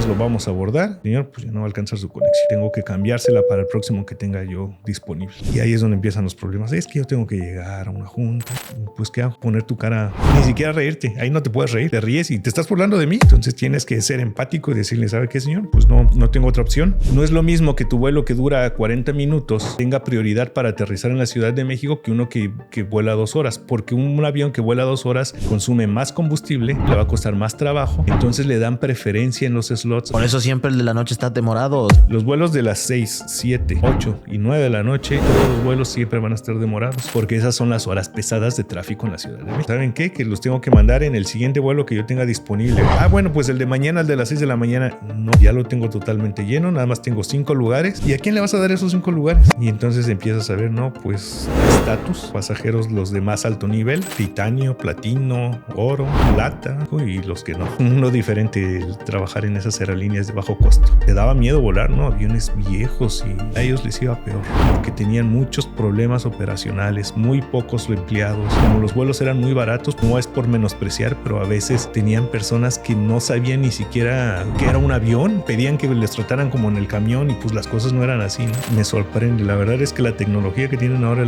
horas lo vamos a abordar. Señor, pues ya no va a alcanzar su conexión. Tengo que cambiársela para el próximo que tenga yo disponible. Y ahí es donde empiezan los problemas. Es que yo tengo que llegar a una junta. Pues ¿qué hago? Poner tu cara, ni siquiera reírte. Ahí no te puedes reír. Te ríes y te estás burlando de mí. Entonces tienes que ser empático y decirle, ¿sabe qué, señor? Pues no tengo otra opción. No es lo mismo que tu vuelo que dura 40 minutos tenga prioridad para aterrizar en la Ciudad de México que uno que vuela 2 horas. Porque un avión que vuela 2 horas consume más combustible, le va a costar más trabajo. Entonces le dan preferencia en los slots. Por eso siempre el de la noche está demorado. Los vuelos de las 6, 7, 8 y 9 de la noche, todos los vuelos siempre van a estar demorados porque esas son las horas pesadas de tráfico en la Ciudad de México. ¿Saben qué? Que los tengo que mandar en el siguiente vuelo que yo tenga disponible. Bueno, pues el de mañana, el de las 6 de la mañana, no, ya lo tengo totalmente lleno, nada más tengo 5 lugares. ¿Y a quién le vas a dar esos 5 lugares? Y entonces empiezas a ver, no, pues estatus, pasajeros los de más alto nivel, titanio, platino, oro, plata y los que no. No diferente el trabajar en esas aerolíneas de bajo costo. Te daba miedo volar, ¿no? Aviones viejos y a ellos les iba peor porque tenían muchos problemas operacionales, muy pocos empleados. Como los vuelos eran muy baratos, no es por menospreciar, pero a veces tenían personas que no sabían ni siquiera que era un avión, pedían que les trataran como en el camión y pues las cosas no eran así, ¿no? Me sorprende. La verdad es que la tecnología que tienen ahora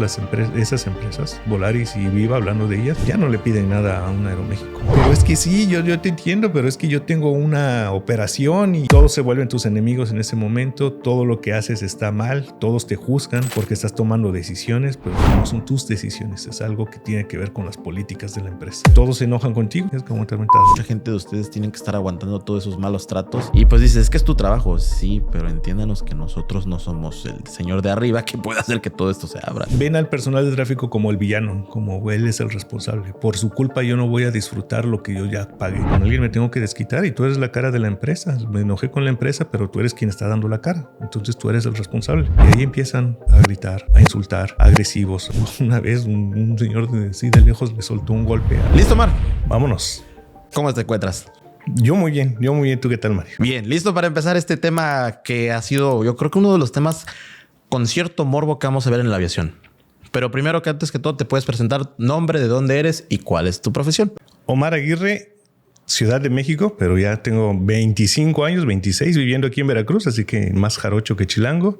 esas empresas, Volaris y Viva, hablando de ellas, ya no le piden nada a un Aeroméxico. Pero es que sí, yo te entiendo, pero es que yo tengo una operación y todos se vuelven tus enemigos en ese momento. Todo lo que haces está mal, todos te juzgan porque estás tomando decisiones, pero no son tus decisiones, es algo que tiene que ver con las políticas de la empresa. Todos se enojan contigo, es como te aguantado. Mucha gente de ustedes tienen que estar aguantando todos esos malos tratos y pues dices, es que es tu trabajo. Sí, pero entiéndanos que nosotros no somos el señor de arriba que puede hacer que todo esto se abra. Ven al personal de tráfico como el villano, como él es el responsable. Por su culpa yo no voy a disfrutar lo que yo ya pagué. Con alguien me tengo que desquitar y tú eres la cara de la empresa. Me enojé con la empresa, pero tú eres quien está dando la cara. Entonces tú eres el responsable. Y ahí empiezan a gritar, a insultar, agresivos. Una vez un señor de lejos le soltó un golpe. ¿Listo, Mar? Vámonos. ¿Cómo te encuentras? Yo muy bien. ¿Tú qué tal, Mario? Bien, listo para empezar este tema que ha sido, yo creo que uno de los temas con cierto morbo que vamos a ver en la aviación. Pero primero que antes que todo te puedes presentar nombre, de dónde eres y cuál es tu profesión. Omar Aguirre, Ciudad de México, pero ya tengo 25 años, 26 viviendo aquí en Veracruz, así que más jarocho que chilango.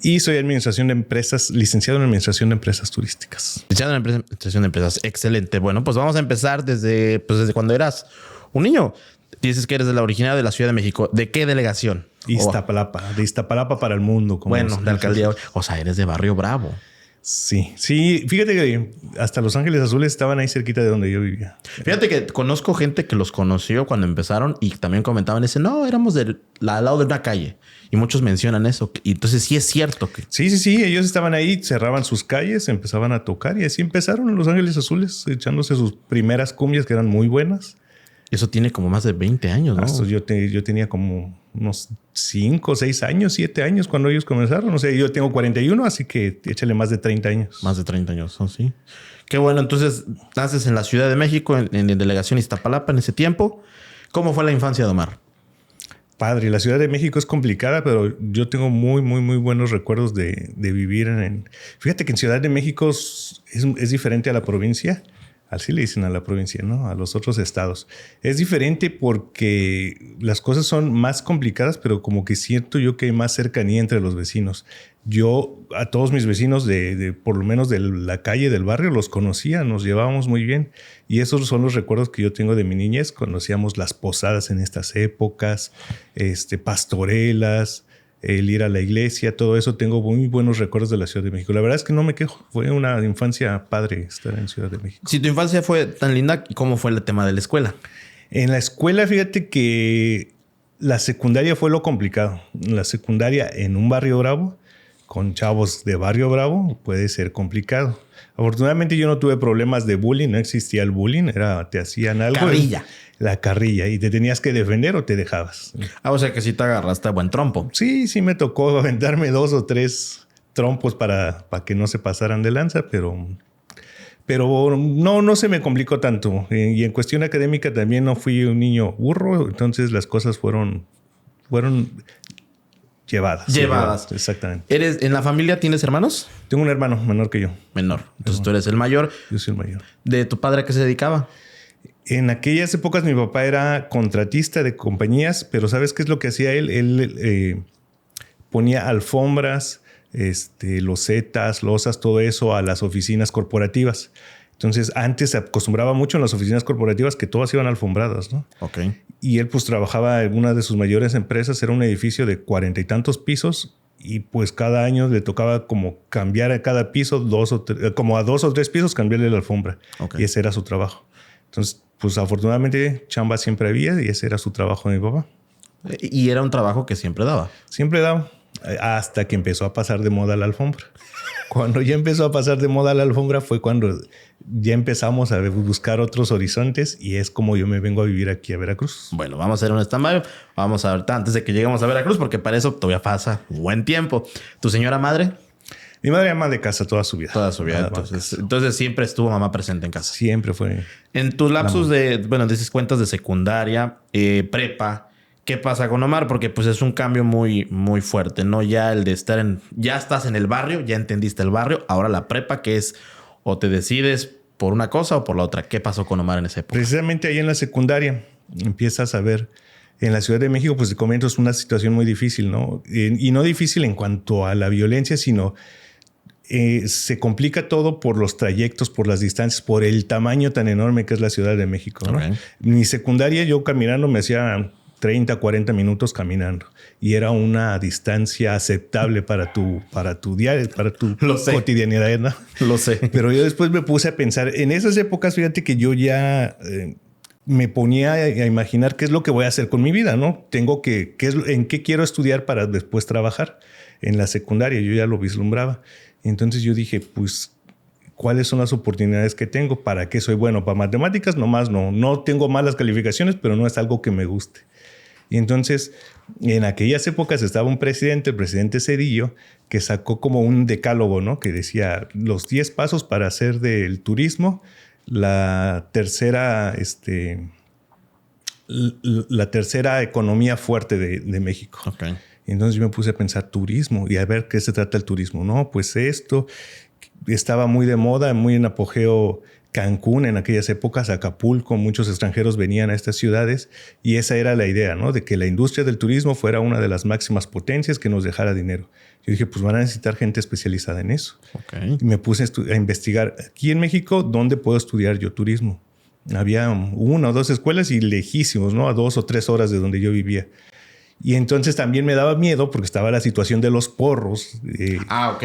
Y soy licenciado en Administración de Empresas Turísticas. Licenciado en Administración de Empresas, excelente. Bueno, pues vamos a empezar desde cuando eras un niño. Dices que eres de la originaria de la Ciudad de México. ¿De qué delegación? Iztapalapa, de Iztapalapa para el mundo. Bueno, de alcaldía. O sea, eres de Barrio Bravo. Sí, fíjate que hasta Los Ángeles Azules estaban ahí cerquita de donde yo vivía. Fíjate que conozco gente que los conoció cuando empezaron y también comentaban no, éramos al lado de una calle. Y muchos mencionan eso. Y entonces sí es cierto que... Sí, ellos estaban ahí, cerraban sus calles, empezaban a tocar y así empezaron en Los Ángeles Azules, echándose sus primeras cumbias que eran muy buenas. Eso tiene como más de 20 años, ¿no? Yo tenía como unos 5, 6 años, 7 años cuando ellos comenzaron. O sea, yo tengo 41, así que échale más de 30 años. Más de 30 años, sí. Qué bueno. Entonces, naces en la Ciudad de México, en delegación Iztapalapa en ese tiempo. ¿Cómo fue la infancia de Omar? Padre, la Ciudad de México es complicada, pero yo tengo muy, muy, muy buenos recuerdos de vivir Fíjate que en Ciudad de México es diferente a la provincia. Así le dicen a la provincia, ¿no? A los otros estados. Es diferente porque las cosas son más complicadas, pero como que siento yo que hay más cercanía entre los vecinos. Yo a todos mis vecinos por lo menos de la calle, del barrio, los conocía, nos llevábamos muy bien. Y esos son los recuerdos que yo tengo de mi niñez. Conocíamos las posadas en estas épocas, pastorelas, el ir a la iglesia, todo eso. Tengo muy buenos recuerdos de la Ciudad de México. La verdad es que no me quejo. Fue una infancia padre estar en Ciudad de México. Si tu infancia fue tan linda, ¿cómo fue el tema de la escuela? En la escuela, fíjate que la secundaria fue lo complicado. La secundaria en un barrio bravo, con chavos de barrio bravo, puede ser complicado. Afortunadamente yo no tuve problemas de bullying, no existía el bullying, te hacían algo. Carrilla. La carrilla, y te tenías que defender o te dejabas. O sea que sí te agarraste a buen trompo. Sí, me tocó aventarme 2 o 3 trompos para que no se pasaran de lanza, pero no se me complicó tanto. Y en cuestión académica también no fui un niño burro, entonces las cosas fueron llevadas. Exactamente. ¿En la familia tienes hermanos? Tengo un hermano menor que yo. Menor. Entonces tú eres el mayor. Yo soy el mayor. ¿De tu padre a qué se dedicaba? En aquellas épocas mi papá era contratista de compañías, pero ¿sabes qué es lo que hacía él? Él ponía alfombras, losetas, losas, todo eso a las oficinas corporativas. Entonces, antes se acostumbraba mucho en las oficinas corporativas que todas iban alfombradas, ¿no? Ok. Y él pues trabajaba en una de sus mayores empresas, era un edificio de 40 y tantos pisos y pues cada año le tocaba como cambiar a cada piso como a 2 o 3 pisos cambiarle la alfombra. Okay. Y ese era su trabajo. Entonces, pues afortunadamente chamba siempre había y ese era su trabajo de mi papá. Y era un trabajo que siempre daba. Siempre daba, hasta que empezó a pasar de moda la alfombra. Cuando ya empezó a pasar de moda la alfombra fue cuando ya empezamos a buscar otros horizontes y es como yo me vengo a vivir aquí a Veracruz. Bueno, vamos a hacer un stand-by. Vamos a ver antes de que lleguemos a Veracruz, porque para eso todavía pasa un buen tiempo. ¿Tu señora madre? Mi madre ama de casa toda su vida. Toda su vida. Entonces siempre estuvo mamá presente en casa. Siempre fue. En tus lapsus dices cuentas de secundaria, prepa, ¿qué pasa con Omar? Porque pues es un cambio muy, muy fuerte, ¿no? Ya el de ya estás en el barrio, ya entendiste el barrio. Ahora la prepa, que es o te decides por una cosa o por la otra. ¿Qué pasó con Omar en esa época? Precisamente ahí en la secundaria empiezas a ver. En la Ciudad de México, pues te comento, es una situación muy difícil, ¿no? Y no difícil en cuanto a la violencia, sino se complica todo por los trayectos, por las distancias, por el tamaño tan enorme que es la Ciudad de México, ¿no? Okay. Mi secundaria, yo caminando me hacía 30, 40 minutos caminando. Y era una distancia aceptable para tu diario, para tu cotidianidad, ¿no? Lo sé. Pero yo después me puse a pensar, en esas épocas, fíjate que yo ya me ponía a imaginar qué es lo que voy a hacer con mi vida, ¿no? En qué quiero estudiar para después trabajar. En la secundaria yo ya lo vislumbraba. Entonces yo dije, pues, ¿cuáles son las oportunidades que tengo? ¿Para qué soy bueno? Para matemáticas nomás no. No tengo malas calificaciones, pero no es algo que me guste. Y entonces, en aquellas épocas estaba un presidente, el presidente Zedillo, que sacó como un decálogo, ¿no? Que decía los 10 pasos para hacer del turismo la tercera economía fuerte de México. Okay. Y entonces yo me puse a pensar turismo y a ver qué se trata el turismo. No, pues esto estaba muy de moda, muy en apogeo Cancún en aquellas épocas, Acapulco, muchos extranjeros venían a estas ciudades y esa era la idea, ¿no? De que la industria del turismo fuera una de las máximas potencias que nos dejara dinero. Yo dije, pues van a necesitar gente especializada en eso. Okay. Y me puse a investigar aquí en México dónde puedo estudiar yo turismo. Había 1 o 2 escuelas y lejísimos, ¿no? A 2 o 3 horas de donde yo vivía. Y entonces también me daba miedo porque estaba la situación de los porros. Ok.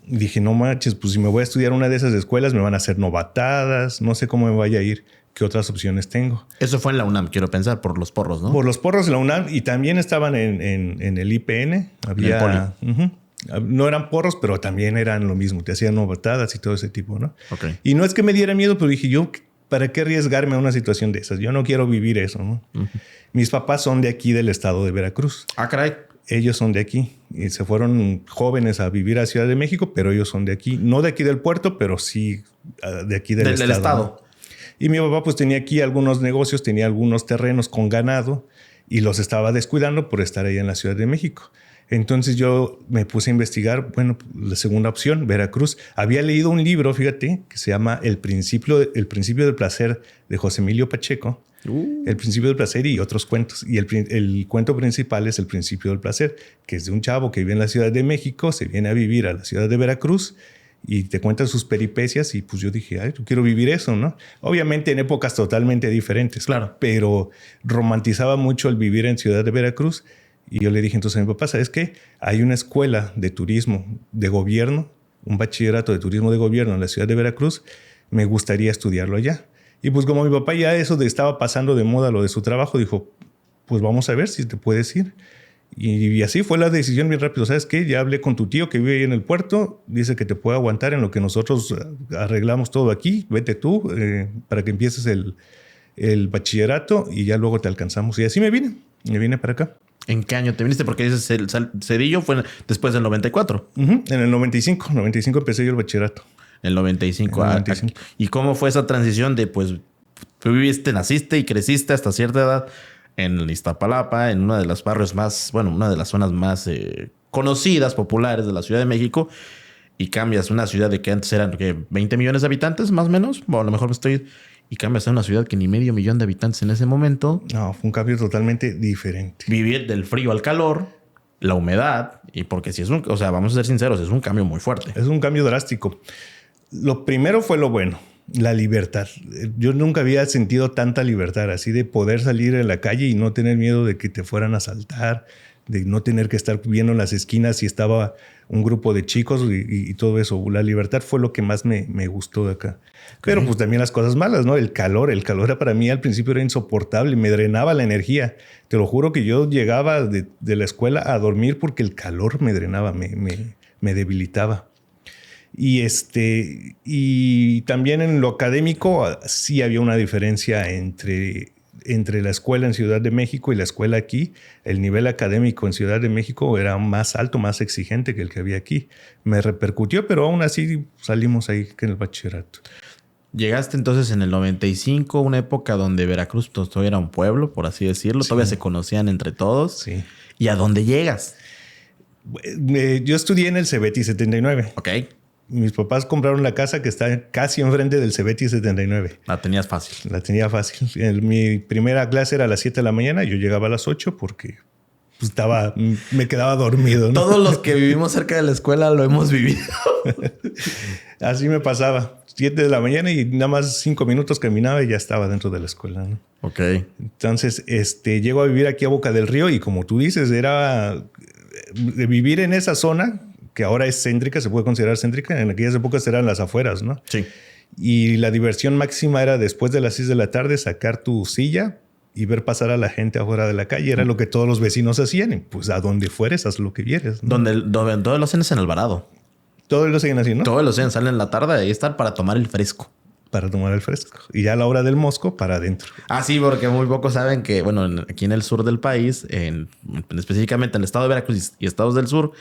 Dije, no manches, pues si me voy a estudiar una de esas escuelas me van a hacer novatadas, no sé cómo me vaya a ir, qué otras opciones tengo. Eso fue en la UNAM, quiero pensar, por los porros, ¿no? Por los porros en la UNAM y también estaban en el IPN. Había, en el Poli. No eran porros, pero también eran lo mismo, te hacían novatadas y todo ese tipo, ¿no? Okay. Y no es que me diera miedo, pero dije yo, ¿para qué arriesgarme a una situación de esas? Yo no quiero vivir eso, ¿no? Mis papás son de aquí, del estado de Veracruz. Ah, caray. Ellos son de aquí y se fueron jóvenes a vivir a Ciudad de México, pero ellos son de aquí. No de aquí del puerto, pero sí de aquí del estado. ¿No? Y mi papá pues tenía aquí algunos negocios, tenía algunos terrenos con ganado y los estaba descuidando por estar ahí en la Ciudad de México. Entonces yo me puse a investigar, bueno, la segunda opción, Veracruz. Había leído un libro, fíjate, que se llama El principio del placer de José Emilio Pacheco. El principio del placer y otros cuentos. Y el cuento principal es El principio del placer, que es de un chavo que vive en la Ciudad de México, se viene a vivir a la ciudad de Veracruz y te cuentan sus peripecias y pues yo dije, ay, yo quiero vivir eso, ¿no? Obviamente en épocas totalmente diferentes. Claro. Pero romantizaba mucho el vivir en Ciudad de Veracruz y yo le dije entonces a mi papá, ¿sabes qué? Hay una escuela de turismo de gobierno, un bachillerato de turismo de gobierno en la ciudad de Veracruz, me gustaría estudiarlo allá. Y pues como mi papá ya estaba pasando de moda lo de su trabajo, dijo, pues vamos a ver si te puedes ir. Y así fue la decisión bien rápido. ¿Sabes qué? Ya hablé con tu tío que vive ahí en el puerto. Dice que te puede aguantar en lo que nosotros arreglamos todo aquí. Vete tú para que empieces el bachillerato y ya luego te alcanzamos. Y así me vine para acá. ¿En qué año te viniste? Porque dices el Zedillo fue después del 94. En el 95 empecé yo el bachillerato. El 95. ¿Y cómo fue esa transición de, pues, tú naciste y creciste hasta cierta edad en Iztapalapa, en una de las barrios más, una de las zonas más conocidas, populares de la Ciudad de México, y cambias una ciudad de que antes eran 20 millones de habitantes, más o menos, o a lo mejor y cambias a una ciudad que ni medio millón de habitantes en ese momento. No, fue un cambio totalmente diferente. Vivir del frío al calor, la humedad, y porque si es un... O sea, vamos a ser sinceros, es un cambio muy fuerte. Es un cambio drástico. Lo primero fue lo bueno, la libertad. Yo nunca había sentido tanta libertad, así de poder salir a la calle y no tener miedo de que te fueran a asaltar, de no tener que estar viendo en las esquinas si estaba un grupo de chicos y todo eso. La libertad fue lo que más me gustó de acá. Pero pues también las cosas malas, ¿no? El calor para mí al principio era insoportable, me drenaba la energía. Te lo juro que yo llegaba de la escuela a dormir porque el calor me drenaba, me debilitaba. Y también en lo académico sí había una diferencia entre la escuela en Ciudad de México y la escuela aquí. El nivel académico en Ciudad de México era más alto, más exigente que el que había aquí. Me repercutió, pero aún así salimos ahí en el bachillerato. Llegaste entonces en el 95, una época donde Veracruz todavía era un pueblo, por así decirlo. Sí. Todavía se conocían entre todos. Sí. ¿Y a dónde llegas? Yo estudié en el Cebeti 79. Ok. Mis papás compraron la casa que está casi enfrente del Cebeti 79. La tenías fácil. La tenía fácil. Mi primera clase era a las 7 de la mañana. Yo llegaba a las 8 porque me quedaba dormido, ¿no? Todos los que vivimos cerca de la escuela lo hemos vivido. Así me pasaba. 7 de la mañana y nada más 5 minutos caminaba y ya estaba dentro de la escuela, ¿no? Ok. Entonces, llego a vivir aquí a Boca del Río y como tú dices, era de vivir en esa zona que ahora es céntrica, se puede considerar céntrica. En aquellas épocas eran las afueras, ¿no? Sí. Y la diversión máxima era después de las 6 de la tarde sacar tu silla y ver pasar a la gente afuera de la calle. Era lo que todos los vecinos hacían. Y pues a donde fueres, haz lo que vieres, ¿no? Donde todos lo hacen es en Alvarado. Todos lo siguen así, ¿no? Todos lo hacen, salen en la tarde, ahí están para tomar el fresco. Para tomar el fresco. Y ya a la hora del mosco, para adentro. Ah, sí, porque muy pocos saben que, bueno, aquí en el sur del país, específicamente en el estado de Veracruz y estados del sur,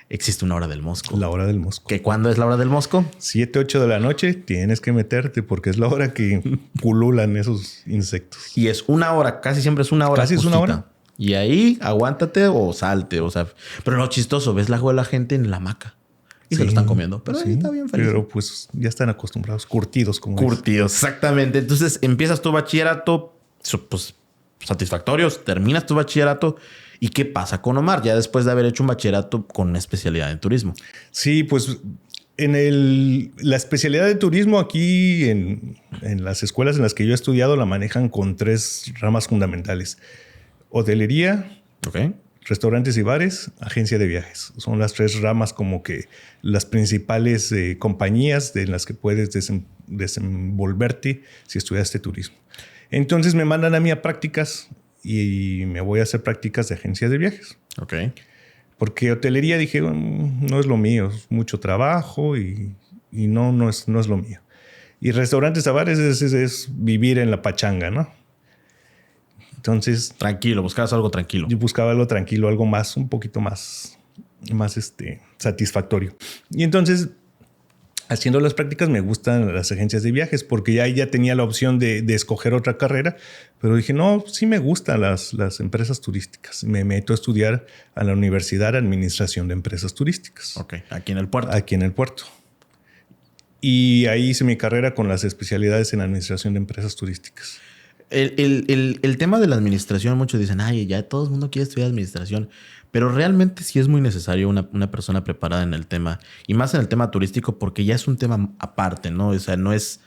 existe una hora del mosco. La hora del mosco. ¿Que cuándo es la hora del mosco? 7, 8 de la noche tienes que meterte porque es la hora que pululan esos insectos. Y es una hora, casi siempre es una hora. Casi justita. Es una hora. Y ahí aguántate o salte, o sea. Pero lo chistoso, ves la gente en la hamaca. Y sí, se lo están comiendo. Pero sí, ahí está bien feliz. Pero pues ya están acostumbrados, curtidos como curtidos, exactamente. Entonces empiezas tu bachillerato, pues satisfactorios, terminas tu bachillerato. ¿Y qué pasa con Omar ya después de haber hecho un bachillerato con una especialidad en turismo? Sí, pues la especialidad de turismo aquí en las escuelas en las que yo he estudiado la manejan con 3 ramas fundamentales. Hotelería, restaurantes y bares, agencia de viajes. Son las 3 ramas como que las principales compañías en las que puedes desenvolverte si estudiaste turismo. Entonces me mandan a mí a prácticas y me voy a hacer prácticas de agencia de viajes. Ok. Porque hotelería dije, no es lo mío, es mucho trabajo y no es lo mío. Y restaurantes a bares es vivir en la pachanga, ¿no? Entonces... Tranquilo, buscabas algo tranquilo. Yo buscaba algo tranquilo, algo más, un poquito más satisfactorio. Y entonces, haciendo las prácticas, me gustan las agencias de viajes porque ya tenía la opción de escoger otra carrera. Pero dije, no, sí me gustan las empresas turísticas. Me meto a estudiar a la Universidad de Administración de Empresas Turísticas. Ok, aquí en el puerto. Aquí en el puerto. Y ahí hice mi carrera con las especialidades en Administración de Empresas Turísticas. El tema de la administración, muchos dicen, ay, ya todo el mundo quiere estudiar administración. Pero realmente sí es muy necesario una persona preparada en el tema. Y más en el tema turístico porque ya es un tema aparte, ¿no? O sea, no es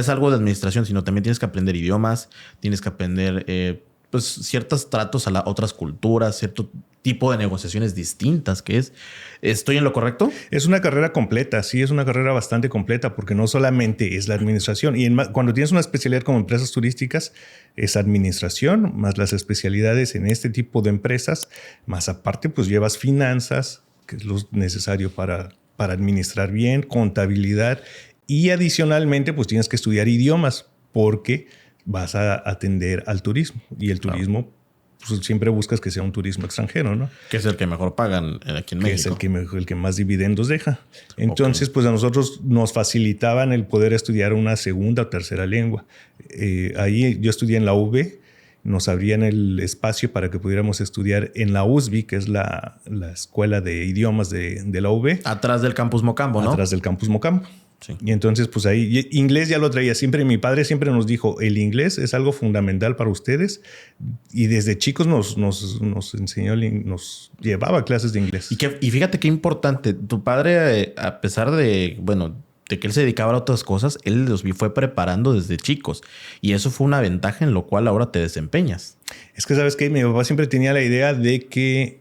algo de administración, sino también tienes que aprender idiomas, tienes que aprender pues ciertos tratos a otras culturas, cierto tipo de negociaciones distintas que es. ¿Estoy en lo correcto? Es una carrera completa, sí, es una carrera bastante completa porque no solamente es la administración. Y cuando tienes una especialidad como empresas turísticas, es administración, más las especialidades en este tipo de empresas, más aparte pues llevas finanzas, que es lo necesario para administrar bien, contabilidad. Y adicionalmente, pues tienes que estudiar idiomas porque vas a atender al turismo. Y el turismo, pues siempre buscas que sea un turismo extranjero, ¿no? Que es el que mejor pagan aquí en México. Que es el que más dividendos deja. Entonces, pues a nosotros nos facilitaban el poder estudiar una segunda o tercera lengua. Ahí yo estudié en la UV. Nos abrían el espacio para que pudiéramos estudiar en la USB, que es la escuela de idiomas de la UV. Atrás del campus Mocambo, ¿no? Atrás del campus Mocambo. Sí. Y entonces, pues ahí, inglés ya lo traía. Siempre, mi padre siempre nos dijo, el inglés es algo fundamental para ustedes. Y desde chicos nos enseñó, nos llevaba a clases de inglés. Y fíjate qué importante. Tu padre, a pesar de, bueno, de que él se dedicaba a otras cosas, él los fue preparando desde chicos. Y eso fue una ventaja en lo cual ahora te desempeñas. Es que, ¿sabes qué? Mi papá siempre tenía la idea de que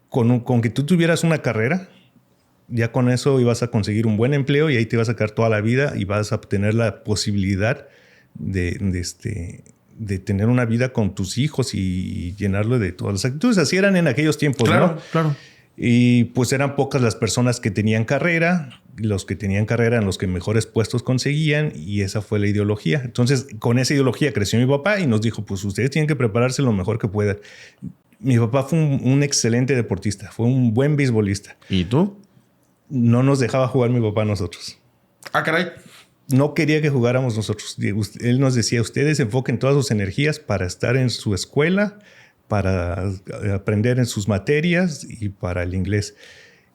con que tú tuvieras una carrera, ya con eso ibas a conseguir un buen empleo y ahí te vas a quedar toda la vida y vas a tener la posibilidad de tener una vida con tus hijos y llenarlo de todas las actitudes. Así eran en aquellos tiempos, Claro, ¿no? claro. Y pues eran pocas las personas que tenían carrera. Los que tenían carrera eran los que mejores puestos conseguían y esa fue la ideología. Entonces, con esa ideología creció mi papá y nos dijo, pues ustedes tienen que prepararse lo mejor que puedan. Mi papá fue un excelente deportista, fue un buen beisbolista. ¿Y tú? No nos dejaba jugar mi papá a nosotros. Ah, caray. No quería que jugáramos nosotros. Él nos decía, ustedes enfoquen todas sus energías para estar en su escuela, para aprender en sus materias y para el inglés.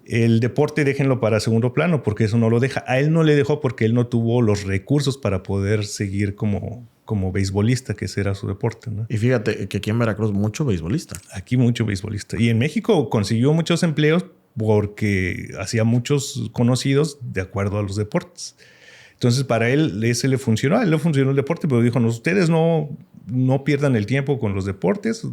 El deporte déjenlo para segundo plano porque eso no lo deja. A él no le dejó porque él no tuvo los recursos para poder seguir como beisbolista, que ese era su deporte, ¿no? Y fíjate que aquí en Veracruz mucho beisbolista. Aquí mucho beisbolista. Y en México consiguió muchos empleos porque hacía muchos conocidos de acuerdo a los deportes. Entonces, para él ese le funcionó. A él le funcionó el deporte, pero dijo, no, ustedes no pierdan el tiempo con los deportes.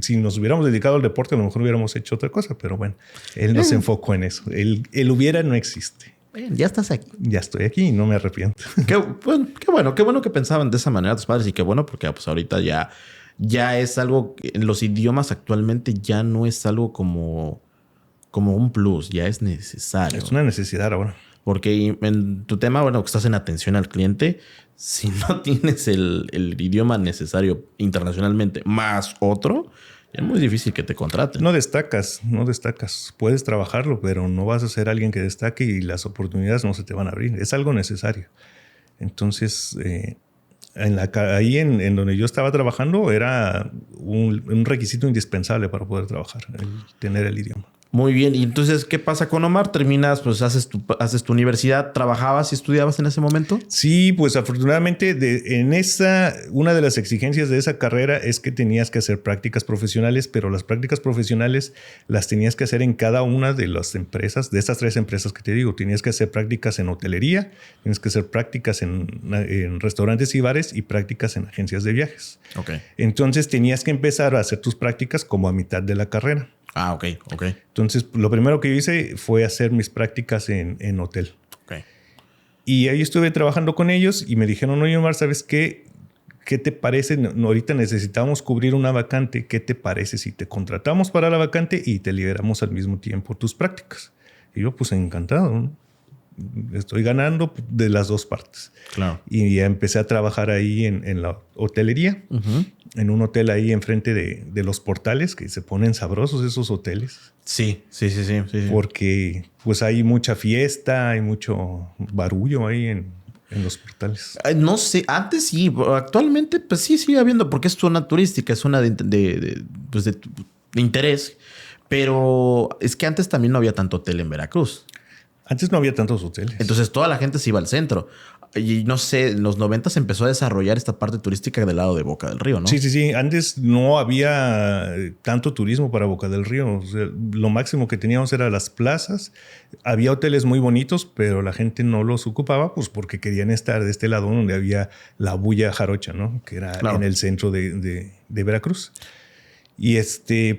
Si nos hubiéramos dedicado al deporte, a lo mejor hubiéramos hecho otra cosa. Pero bueno, él no se enfocó en eso. El hubiera no existe. Ya estás aquí. Ya estoy aquí y no me arrepiento. Qué bueno que pensaban de esa manera tus padres y qué bueno porque pues ahorita ya es algo, en los idiomas actualmente ya no es algo como un plus, ya es necesario. Es una necesidad ahora. Porque en tu tema, bueno, que estás en atención al cliente, si no tienes el idioma necesario internacionalmente más otro, es muy difícil que te contraten. No destacas. Puedes trabajarlo, pero no vas a ser alguien que destaque y las oportunidades no se te van a abrir. Es algo necesario. Entonces, ahí en donde yo estaba trabajando era un requisito indispensable para poder trabajar, el tener el idioma. Muy bien. Y entonces, ¿qué pasa con Omar? Terminas, pues haces tu universidad. ¿Trabajabas y estudiabas en ese momento? Sí, pues afortunadamente una de las exigencias de esa carrera es que tenías que hacer prácticas profesionales, pero las prácticas profesionales las tenías que hacer en cada una de las empresas, de estas 3 empresas que te digo. Tenías que hacer prácticas en hotelería, tienes que hacer prácticas en restaurantes y bares y prácticas en agencias de viajes. Ok. Entonces tenías que empezar a hacer tus prácticas como a mitad de la carrera. Ah, ok. Entonces, lo primero que yo hice fue hacer mis prácticas en hotel. Ok. Y ahí estuve trabajando con ellos y me dijeron, oye, Omar, ¿sabes qué? ¿Qué te parece? Ahorita necesitamos cubrir una vacante. ¿Qué te parece si te contratamos para la vacante y te liberamos al mismo tiempo tus prácticas? Y yo, pues encantado, ¿no? Estoy ganando de las 2 partes. Claro. Y ya empecé a trabajar ahí en la hotelería, en un hotel ahí enfrente de los portales, que se ponen sabrosos esos hoteles. Sí. Porque pues hay mucha fiesta, hay mucho barullo ahí en los portales. No sé, antes sí, actualmente pues sí sigue habiendo, porque es zona turística, es zona de interés, pero es que antes también no había tanto hotel en Veracruz. Antes no había tantos hoteles. Entonces toda la gente se iba al centro. Y no sé, en los 90 se empezó a desarrollar esta parte turística del lado de Boca del Río, ¿no? Sí. Antes no había tanto turismo para Boca del Río. O sea, lo máximo que teníamos era las plazas. Había hoteles muy bonitos, pero la gente no los ocupaba pues porque querían estar de este lado donde había la bulla jarocha, ¿no? Que era en el centro de Veracruz. Y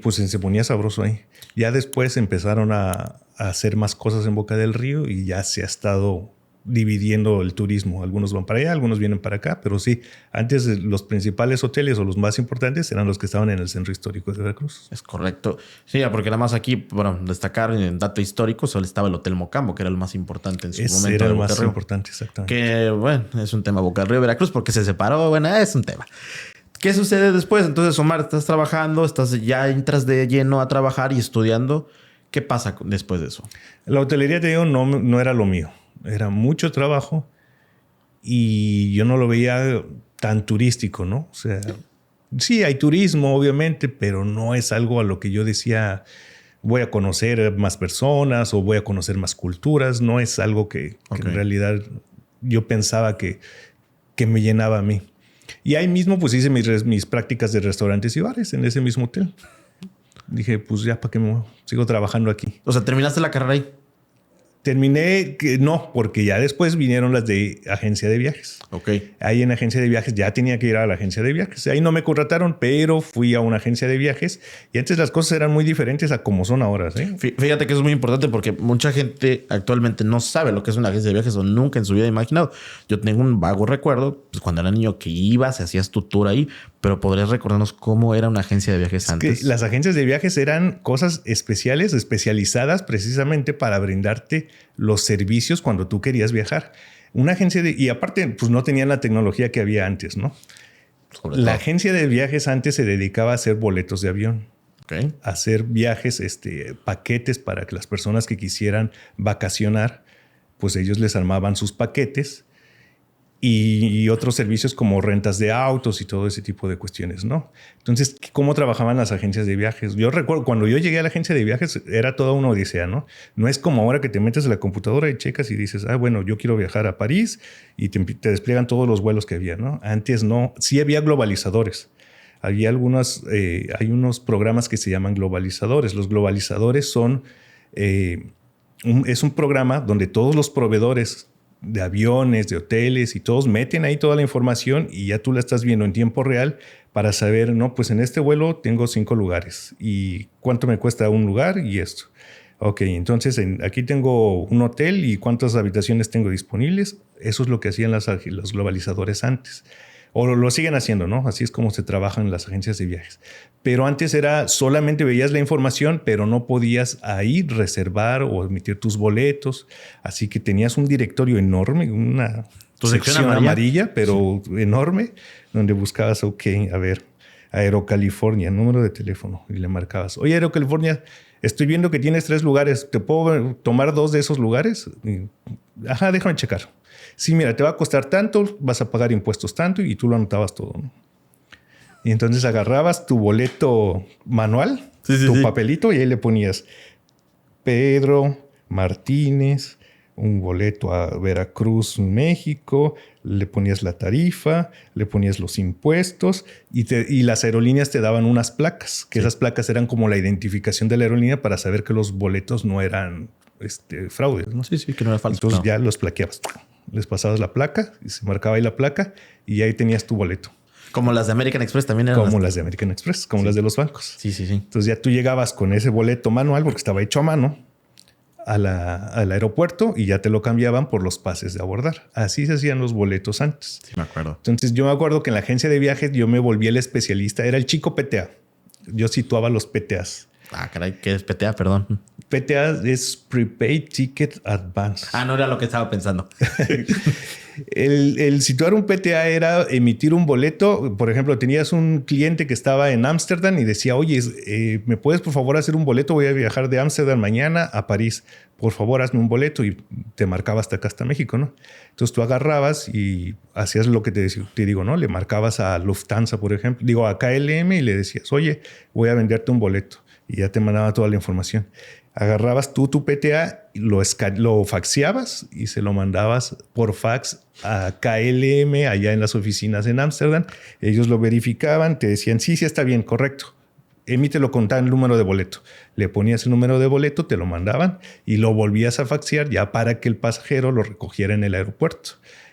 pues se ponía sabroso ahí. Ya después empezaron a hacer más cosas en Boca del Río y ya se ha estado dividiendo el turismo. Algunos van para allá, algunos vienen para acá, pero sí, antes los principales hoteles o los más importantes eran los que estaban en el centro histórico de Veracruz. Es correcto. Sí, porque nada más aquí, bueno, destacar en dato histórico, solo estaba el Hotel Mocambo, que era el más importante en su momento. Era el más importante, exactamente. Que, bueno, es un tema Boca del Río, Veracruz, porque se separó, bueno, es un tema. ¿Qué sucede después? Entonces, Omar, estás trabajando, ya entras de lleno a trabajar y estudiando. ¿Qué pasa después de eso? La hotelería, te digo, no era lo mío. Era mucho trabajo y yo no lo veía tan turístico, ¿no? O sea, sí hay turismo, obviamente, pero no es algo a lo que yo decía, voy a conocer más personas o voy a conocer más culturas. No es algo que en realidad yo pensaba que me llenaba a mí. Y ahí mismo pues hice mis prácticas de restaurantes y bares en ese mismo hotel. Dije, pues ya, ¿para qué me sigo trabajando aquí? O sea, ¿terminaste la carrera ahí? Terminé, no, porque ya después vinieron las de agencia de viajes. Ok. Ahí en agencia de viajes ya tenía que ir a la agencia de viajes. Ahí no me contrataron, pero fui a una agencia de viajes y antes las cosas eran muy diferentes a como son ahora. ¿Sí? Fíjate que eso es muy importante porque mucha gente actualmente no sabe lo que es una agencia de viajes o nunca en su vida ha imaginado. Yo tengo un vago recuerdo, pues cuando era niño que ibas, hacías tu tour ahí, pero ¿podrías recordarnos cómo era una agencia de viajes antes? Que las agencias de viajes eran cosas especiales, especializadas precisamente para brindarte los servicios cuando tú querías viajar. Una agencia y aparte, pues no tenían la tecnología que había antes, ¿no? La agencia de viajes antes se dedicaba a hacer boletos de avión. Okay. A hacer viajes, paquetes para que las personas que quisieran vacacionar, pues ellos les armaban sus paquetes y otros servicios como rentas de autos y todo ese tipo de cuestiones, ¿no? Entonces, ¿cómo trabajaban las agencias de viajes? Yo recuerdo cuando yo llegué a la agencia de viajes era toda una odisea, ¿no? No es como ahora que te metes a la computadora y checas y dices, bueno, yo quiero viajar a París y te despliegan todos los vuelos que había, ¿no? Antes no, sí había globalizadores. Había hay unos programas que se llaman globalizadores. Los globalizadores son, es un programa donde todos los proveedores de aviones, de hoteles y todos meten ahí toda la información y ya tú la estás viendo en tiempo real para saber, no, pues en este vuelo tengo 5 lugares y cuánto me cuesta un lugar y esto. Ok, entonces aquí tengo un hotel y cuántas habitaciones tengo disponibles. Eso es lo que hacían los globalizadores antes. O lo siguen haciendo, ¿no? Así es como se trabajan las agencias de viajes. Pero antes era solamente veías la información, pero no podías ahí reservar o emitir tus boletos. Así que tenías un directorio enorme, una sección amarilla, pero sí, enorme, donde buscabas, ok, a ver, Aerocalifornia, número de teléfono, y le marcabas, oye, Aerocalifornia, estoy viendo que tienes 3 lugares, ¿te puedo tomar 2 de esos lugares? Ajá, déjame checar. Sí, mira, te va a costar tanto, vas a pagar impuestos tanto y tú lo anotabas todo, ¿no? Y entonces agarrabas tu boleto manual, tu papelito y ahí le ponías Pedro Martínez, un boleto a Veracruz, México, le ponías la tarifa, le ponías los impuestos y las aerolíneas te daban unas placas, que esas placas eran como la identificación de la aerolínea para saber que los boletos no eran fraudes, ¿no? Sí, que no era falso. Entonces ya los plaqueabas. Les pasabas la placa y se marcaba ahí la placa y ahí tenías tu boleto. Como las de American Express también eran. Como las de American Express, como las de los bancos. Sí. Entonces ya tú llegabas con ese boleto manual, porque estaba hecho a mano, al aeropuerto y ya te lo cambiaban por los pases de abordar. Así se hacían los boletos antes. Sí, me acuerdo. Entonces yo me acuerdo que en la agencia de viajes yo me volví el especialista. Era el chico PTA. Yo situaba los PTAs. Ah, caray, ¿qué es PTA? Perdón. PTA es Prepaid Ticket Advance. Ah, no era lo que estaba pensando. El situar un PTA era emitir un boleto. Por ejemplo, tenías un cliente que estaba en Ámsterdam y decía, oye, ¿me puedes por favor hacer un boleto? Voy a viajar de Ámsterdam mañana a París. Por favor, hazme un boleto. Y te marcaba hasta acá, hasta México, ¿no? Entonces tú agarrabas y hacías lo que te digo, ¿no? Le marcabas a Lufthansa, por ejemplo. A KLM y le decías, oye, voy a venderte un boleto. Y ya te mandaba toda la información. Agarrabas tú tu PTA, lo faxeabas y se lo mandabas por fax a KLM allá en las oficinas en Ámsterdam. Ellos lo verificaban, te decían, sí, está bien, correcto. Emítelo con tal número de boleto. Le ponías el número de boleto, te lo mandaban y lo volvías a faxear ya para que el pasajero lo recogiera en el aeropuerto.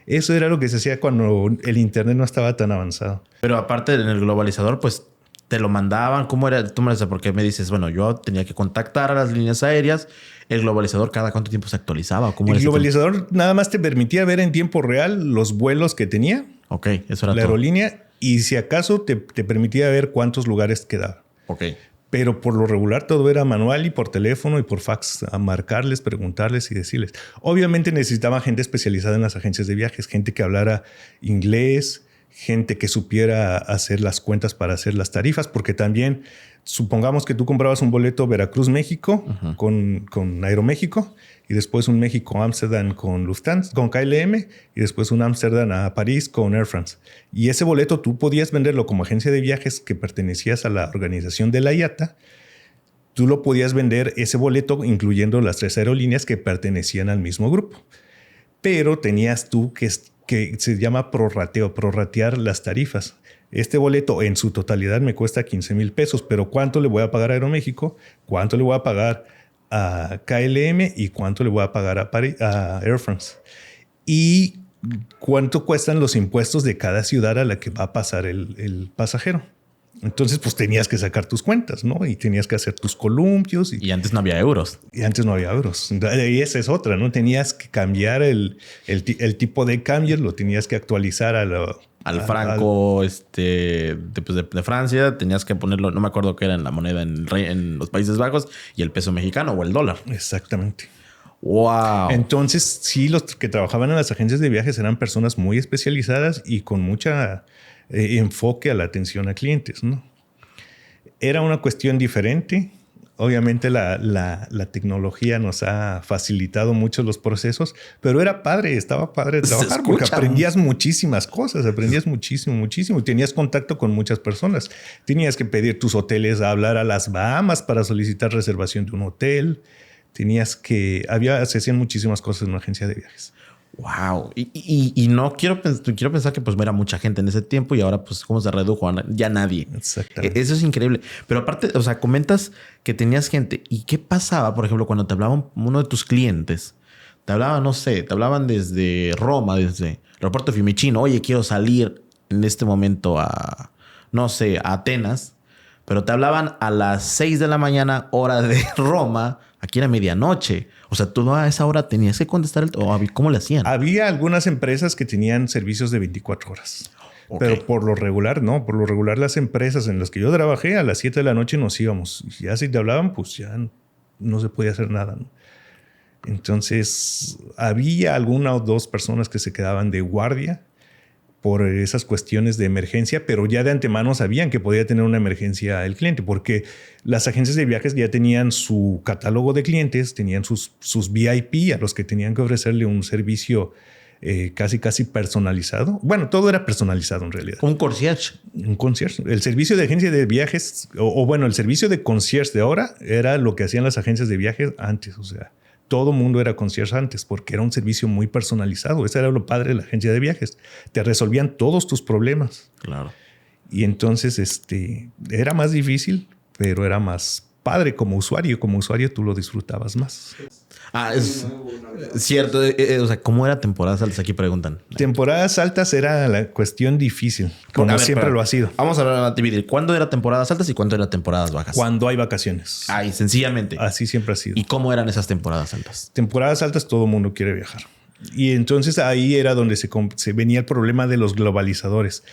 Eso era lo que se hacía cuando el internet no estaba tan avanzado. Pero aparte en el globalizador, pues te lo mandaban. ¿Cómo era? Tú me dices, porque me dices, bueno, yo tenía que contactar a las líneas aéreas. ¿El globalizador cada cuánto tiempo se actualizaba? ¿Cómo el globalizador nada más te permitía ver en tiempo real los vuelos que tenía. Ok, eso era la aerolínea. Y si acaso te permitía ver cuántos lugares quedaban. Ok. Pero por lo regular todo era manual y por teléfono y por fax, a marcarles, preguntarles y decirles. Obviamente necesitaba gente especializada en las agencias de viajes, gente que hablara inglés, gente que supiera hacer las cuentas para hacer las tarifas, porque también supongamos que tú comprabas un boleto Veracruz-México con Aeroméxico y después un México-Ámsterdam con Lufthansa, con KLM y después un Ámsterdam a París con Air France. Y ese boleto tú podías venderlo como agencia de viajes que pertenecías a la organización de la IATA. tú lo podías vender ese boleto incluyendo las 3 aerolíneas que pertenecían al mismo grupo. Pero tenías tú que se llama prorratear las tarifas. Este boleto en su totalidad me cuesta 15,000 pesos, pero ¿cuánto le voy a pagar a Aeroméxico? ¿Cuánto le voy a pagar a KLM? ¿Y cuánto le voy a pagar a Air France? ¿Y cuánto cuestan los impuestos de cada ciudad a la que va a pasar el pasajero? Entonces, pues tenías que sacar tus cuentas, ¿no? Y tenías que hacer tus columpios. Y antes no había euros. Y antes no había euros. Y esa es otra, ¿no? Tenías que cambiar el tipo de cambio, lo tenías que actualizar al franco de Francia. Tenías que ponerlo, no me acuerdo qué era en la moneda en los Países Bajos, y el peso mexicano o el dólar. Exactamente. Wow. Entonces, sí, los que trabajaban en las agencias de viajes eran personas muy especializadas y con mucha enfoque a la atención a clientes, ¿no? Era una cuestión diferente. Obviamente la tecnología nos ha facilitado mucho los procesos, pero estaba padre trabajar porque aprendías muchísimas cosas, aprendías muchísimo. Tenías contacto con muchas personas. Tenías que pedir tus hoteles, a hablar a las Bahamas para solicitar reservación de un hotel. Se hacían muchísimas cosas en una agencia de viajes. Wow. Y no quiero pensar que pues era mucha gente en ese tiempo y ahora pues cómo se redujo a ya nadie. Exactamente. Eso es increíble. Pero aparte, o sea, comentas que tenías gente. ¿Y qué pasaba, por ejemplo, cuando te hablaba uno de tus clientes? Te hablaba, no sé, te hablaban desde Roma, desde el aeropuerto de Fiumicino. Oye, quiero salir en este momento a Atenas. Pero te hablaban a las 6 de la mañana, hora de Roma. Aquí era medianoche. O sea, tú a esa hora tenías que contestar. ¿Cómo le hacían? Había algunas empresas que tenían servicios de 24 horas. Okay. Pero por lo regular, no. Por lo regular, las empresas en las que yo trabajé, a las 7 de la noche nos íbamos. Y ya si te hablaban, pues ya no se podía hacer nada, ¿no? Entonces, había alguna o dos personas que se quedaban de guardia por esas cuestiones de emergencia, pero ya de antemano sabían que podía tener una emergencia el cliente, porque las agencias de viajes ya tenían su catálogo de clientes, tenían sus VIP a los que tenían que ofrecerle un servicio casi personalizado. Bueno, todo era personalizado en realidad. Un concierge. Un concierge. El servicio de agencia de viajes, el servicio de concierge de ahora era lo que hacían las agencias de viajes antes, o sea, todo mundo era concierge antes porque era un servicio muy personalizado. Eso era lo padre de la agencia de viajes. Te resolvían todos tus problemas. Claro. Y entonces era más difícil, pero era más padre como usuario. Como usuario tú lo disfrutabas más. Es cierto. O sea, ¿cómo era temporadas altas? Aquí preguntan. Temporadas altas era la cuestión difícil, como siempre lo ha sido. Vamos a dividir. ¿Cuándo era temporadas altas y cuándo era temporadas bajas? Cuando hay vacaciones. Ay, sencillamente. Así siempre ha sido. ¿Y cómo eran esas temporadas altas? Temporadas altas todo el mundo quiere viajar. Y entonces ahí era donde se venía el problema de los globalizadores,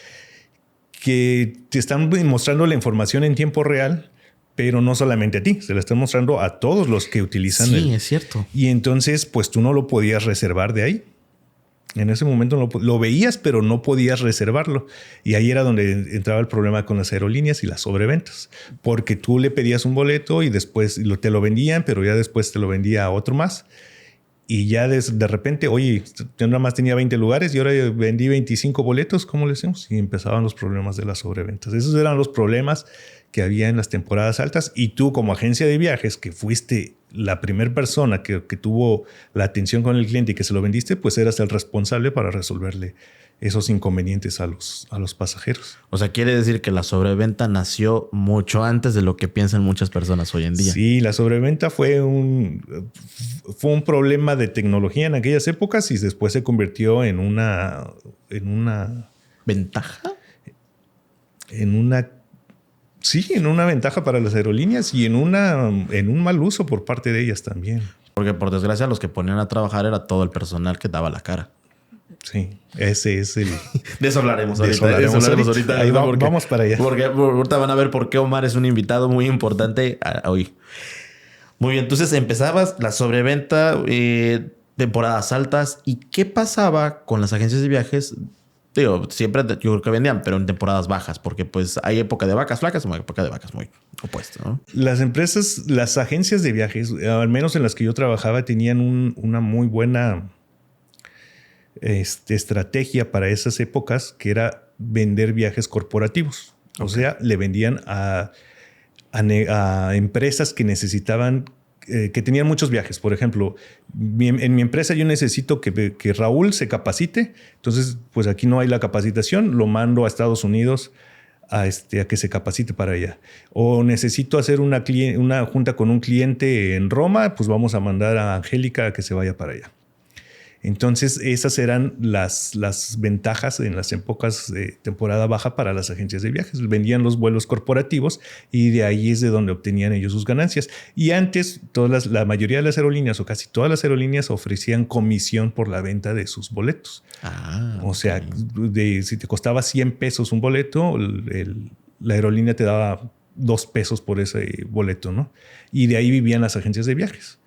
que te están mostrando la información en tiempo real, pero no solamente a ti, se la están mostrando a todos los que utilizan. Sí, es cierto. Y entonces, pues tú no lo podías reservar de ahí. En ese momento lo veías, pero no podías reservarlo. Y ahí era donde entraba el problema con las aerolíneas y las sobreventas. Porque tú le pedías un boleto y después te lo vendían, pero ya después te lo vendía a otro más. Y ya de repente, oye, yo nada más tenía 20 lugares y ahora vendí 25 boletos. ¿Cómo le hacemos? Y empezaban los problemas de las sobreventas. Esos eran los problemas que había en las temporadas altas. Y tú, como agencia de viajes, que fuiste la primera persona que tuvo la atención con el cliente y que se lo vendiste, pues eras el responsable para resolverle esos inconvenientes a los pasajeros. O sea, quiere decir que la sobreventa nació mucho antes de lo que piensan muchas personas hoy en día. Sí, la sobreventa fue un problema de tecnología en aquellas épocas y después se convirtió en una ¿ventaja? En una ventaja para las aerolíneas y en un mal uso por parte de ellas también. Porque por desgracia los que ponían a trabajar era todo el personal que daba la cara. Sí, ese es el... De eso hablaremos ahorita. Ahí vamos para allá. Porque ahorita van a ver por qué Omar es un invitado muy importante hoy. Muy bien, entonces empezabas la sobreventa, temporadas altas. ¿Y qué pasaba con las agencias de viajes? Digo, siempre yo creo que vendían, pero en temporadas bajas, porque pues hay época de vacas flacas y una época de vacas muy opuesta, ¿no? Las agencias de viajes, al menos en las que yo trabajaba, tenían una muy buena estrategia para esas épocas, que era vender viajes corporativos. Okay. O sea, le vendían a a empresas que necesitaban, que tenían muchos viajes. Por ejemplo, en mi empresa yo necesito que Raúl se capacite. Entonces, pues aquí no hay la capacitación, lo mando a Estados Unidos a que se capacite para allá. O necesito hacer una junta con un cliente en Roma, pues vamos a mandar a Angélica a que se vaya para allá. Entonces, esas eran las ventajas en las épocas de temporada baja para las agencias de viajes. Vendían los vuelos corporativos y de ahí es de donde obtenían ellos sus ganancias. Y antes, la mayoría de las aerolíneas o casi todas las aerolíneas ofrecían comisión por la venta de sus boletos. O sea, si te costaba 100 pesos un boleto, la aerolínea te daba 2 pesos por ese boleto, ¿no? Y de ahí vivían las agencias de viajes.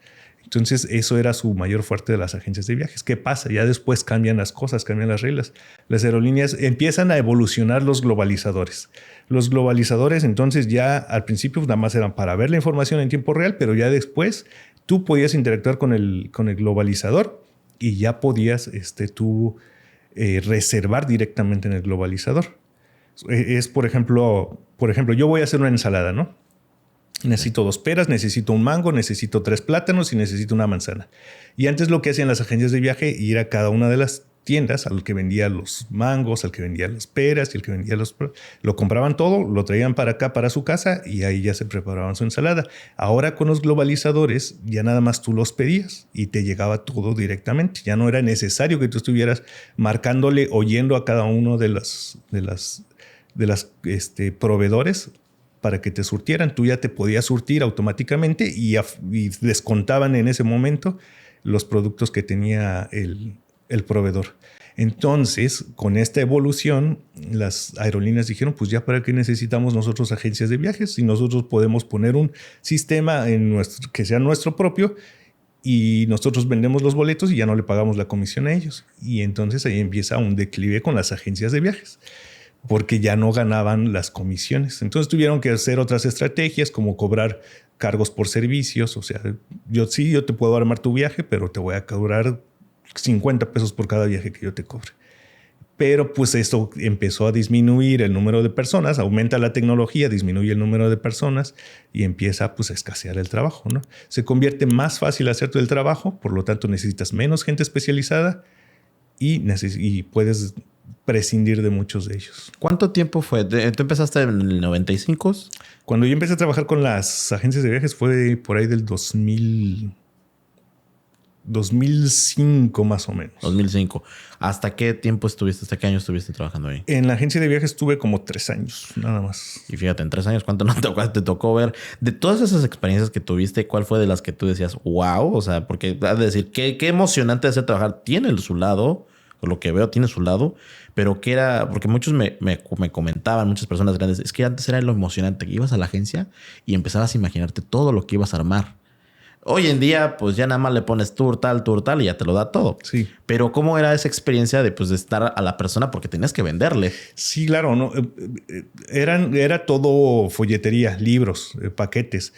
Entonces, eso era su mayor fuerte de las agencias de viajes. ¿Qué pasa? Ya después cambian las cosas, cambian las reglas. Las aerolíneas empiezan a evolucionar los globalizadores. Los globalizadores, entonces, ya al principio nada más eran para ver la información en tiempo real, pero ya después tú podías interactuar con el globalizador y ya podías tú reservar directamente en el globalizador. Por ejemplo, yo voy a hacer una ensalada, ¿no? Necesito 2 peras, necesito un mango, necesito 3 plátanos y necesito una manzana. Y antes lo que hacían las agencias de viaje, ir a cada una de las tiendas, al que vendía los mangos, al que vendía las peras y el que vendía lo compraban todo, lo traían para acá, para su casa y ahí ya se preparaban su ensalada. Ahora con los globalizadores ya nada más tú los pedías y te llegaba todo directamente. Ya no era necesario que tú estuvieras marcándole o yendo a cada uno de las proveedores para que te surtieran. Tú ya te podías surtir automáticamente y descontaban en ese momento los productos que tenía el proveedor. Entonces, con esta evolución, las aerolíneas dijeron, pues ya para qué necesitamos nosotros agencias de viajes si nosotros podemos poner un sistema que sea nuestro propio y nosotros vendemos los boletos y ya no le pagamos la comisión a ellos. Y entonces ahí empieza un declive con las agencias de viajes, porque ya no ganaban las comisiones. Entonces tuvieron que hacer otras estrategias como cobrar cargos por servicios. O sea, yo te puedo armar tu viaje, pero te voy a cobrar 50 pesos por cada viaje que yo te cobre. Pero pues esto empezó a disminuir el número de personas, aumenta la tecnología, disminuye el número de personas y empieza pues a escasear el trabajo, ¿no? Se convierte más fácil hacer todo el trabajo, por lo tanto necesitas menos gente especializada y puedes prescindir de muchos de ellos. ¿Cuánto tiempo fue? ¿Tú empezaste en el 95? Cuando yo empecé a trabajar con las agencias de viajes fue por ahí del 2005 más o menos. 2005. ¿Hasta qué tiempo estuviste? ¿Hasta qué año estuviste trabajando ahí? En la agencia de viajes estuve como 3 años, nada más. Y fíjate, en 3 años, ¿cuánto no te tocó ver? De todas esas experiencias que tuviste, ¿cuál fue de las que tú decías, wow? O sea, porque has de decir, qué emocionante hacer trabajar. Tiene su lado, por lo que veo, tiene su lado. Pero que era, porque muchos me comentaban, muchas personas grandes, es que antes era lo emocionante, que ibas a la agencia y empezabas a imaginarte todo lo que ibas a armar. Hoy en día, pues ya nada más le pones tour tal y ya te lo da todo. Sí. Pero ¿cómo era esa experiencia de estar a la persona? Porque tenías que venderle. Sí, claro. No, era todo folletería, libros, paquetes.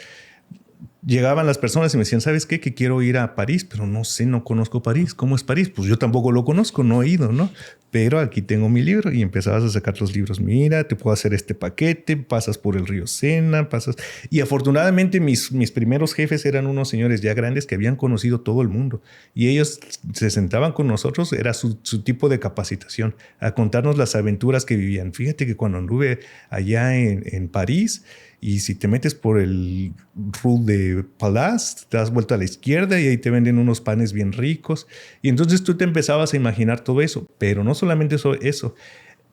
Llegaban las personas y me decían, ¿sabes qué? Que quiero ir a París, pero no sé, no conozco París. ¿Cómo es París? Pues yo tampoco lo conozco, no he ido, ¿no? Pero aquí tengo mi libro y empezabas a sacar los libros. Mira, te puedo hacer este paquete, pasas por el río Sena, pasas... Y afortunadamente mis primeros jefes eran unos señores ya grandes que habían conocido todo el mundo. Y ellos se sentaban con nosotros, era su tipo de capacitación, a contarnos las aventuras que vivían. Fíjate que cuando anduve allá en París... Y si te metes por el Rue de Palace, te das vuelta a la izquierda y ahí te venden unos panes bien ricos. Y entonces tú te empezabas a imaginar todo eso. Pero no solamente eso.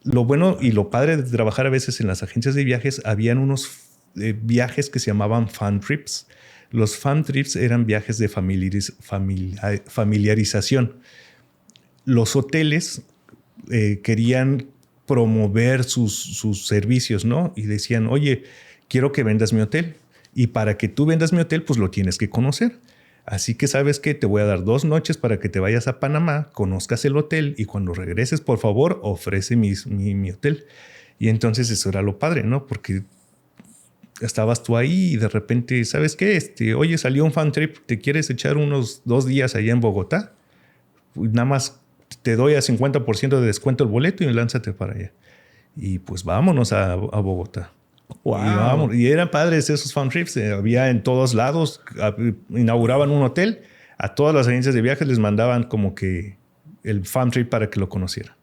Lo bueno y lo padre de trabajar a veces en las agencias de viajes, habían unos viajes que se llamaban fan trips. Los fan trips eran viajes de familiarización. Los hoteles querían promover sus servicios, ¿no? Y decían, oye, quiero que vendas mi hotel. Y para que tú vendas mi hotel, pues lo tienes que conocer. Así que, ¿sabes qué? Te voy a dar 2 noches para que te vayas a Panamá, conozcas el hotel y cuando regreses, por favor, ofrece mi hotel. Y entonces eso era lo padre, ¿no? Porque estabas tú ahí y de repente, ¿sabes qué? Oye, salió un fan trip, ¿te quieres echar unos 2 días allá en Bogotá? Nada más te doy a 50% de descuento el boleto y lánzate para allá. Y pues vámonos a Bogotá. Wow. Y eran padres esos farm trips. Había en todos lados. Inauguraban un hotel. A todas las agencias de viajes les mandaban como que el farm trip para que lo conocieran.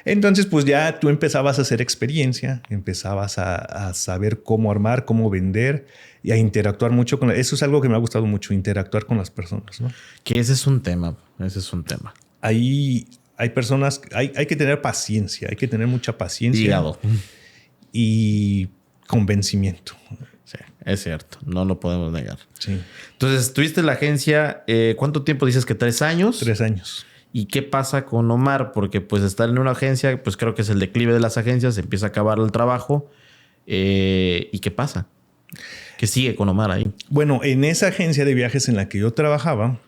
Entonces, pues ya tú empezabas a hacer experiencia, empezabas a saber cómo armar, cómo vender y a interactuar mucho con... Eso es algo que me ha gustado mucho, interactuar con las personas, ¿no? Que ese es un tema. Ese es un tema. Ahí hay personas... Hay que tener paciencia, hay que tener mucha paciencia. Hígado. Y convencimiento. Sí, es cierto. No lo podemos negar. Sí. Entonces, estuviste en la agencia... ¿cuánto tiempo dices que 3 años? 3 años. ¿Y qué pasa con Omar? Porque pues estar en una agencia, pues creo que es el declive de las agencias, se empieza a acabar el trabajo. ¿Y qué pasa? ¿Qué sigue con Omar ahí? Bueno, en esa agencia de viajes en la que yo trabajaba,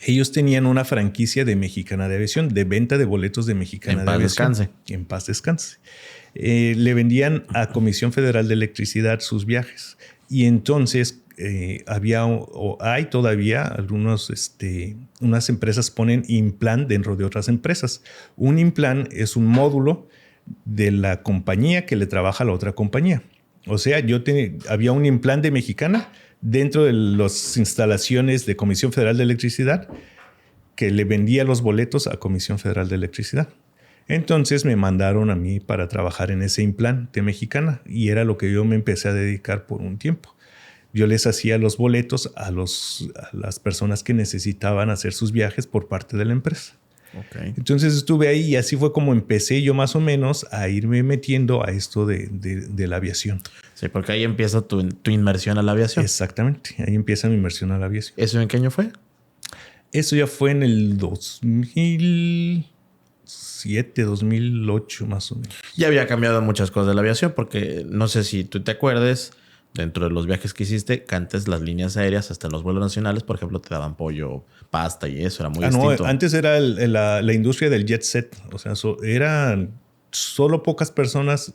ellos tenían una franquicia de Mexicana de Aviación, de venta de boletos de Mexicana de Aviación. En paz descanse. En paz descanse. Le vendían a Comisión Federal de Electricidad sus viajes. Y entonces había o hay todavía algunos, unas empresas ponen implant dentro de otras empresas. Un implant es un módulo de la compañía que le trabaja a la otra compañía. O sea, había un implant de Mexicana dentro de las instalaciones de Comisión Federal de Electricidad que le vendía los boletos a Comisión Federal de Electricidad. Entonces me mandaron a mí para trabajar en ese implante Mexicana y era lo que yo me empecé a dedicar por un tiempo. Yo les hacía los boletos a las personas que necesitaban hacer sus viajes por parte de la empresa. Okay. Entonces estuve ahí y así fue como empecé yo más o menos a irme metiendo a esto de la aviación. Sí, porque ahí empieza tu inmersión a la aviación. Exactamente, ahí empieza mi inmersión a la aviación. ¿Eso en qué año fue? Eso ya fue en el 2007, 2008 más o menos. Ya había cambiado muchas cosas de la aviación porque no sé si tú te acuerdes, dentro de los viajes que hiciste, que antes las líneas aéreas, hasta en los vuelos nacionales, por ejemplo, te daban pollo, pasta y eso, era muy distinto. No, antes era la industria del jet set. O sea, eran solo pocas personas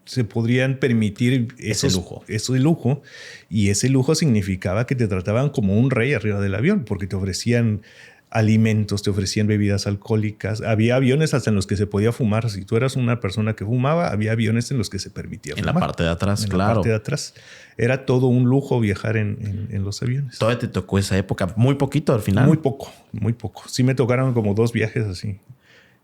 se podrían permitir ese lujo. Eso de lujo. Y ese lujo significaba que te trataban como un rey arriba del avión, porque te ofrecían alimentos, te ofrecían bebidas alcohólicas. Había aviones hasta en los que se podía fumar. Si tú eras una persona que fumaba, había aviones en los que se permitía fumar. En la parte de atrás, en claro. La parte de atrás. Era todo un lujo viajar en los aviones. Todavía te tocó esa época. Muy poquito al final. Muy poco, muy poco. Sí me tocaron como 2 viajes así.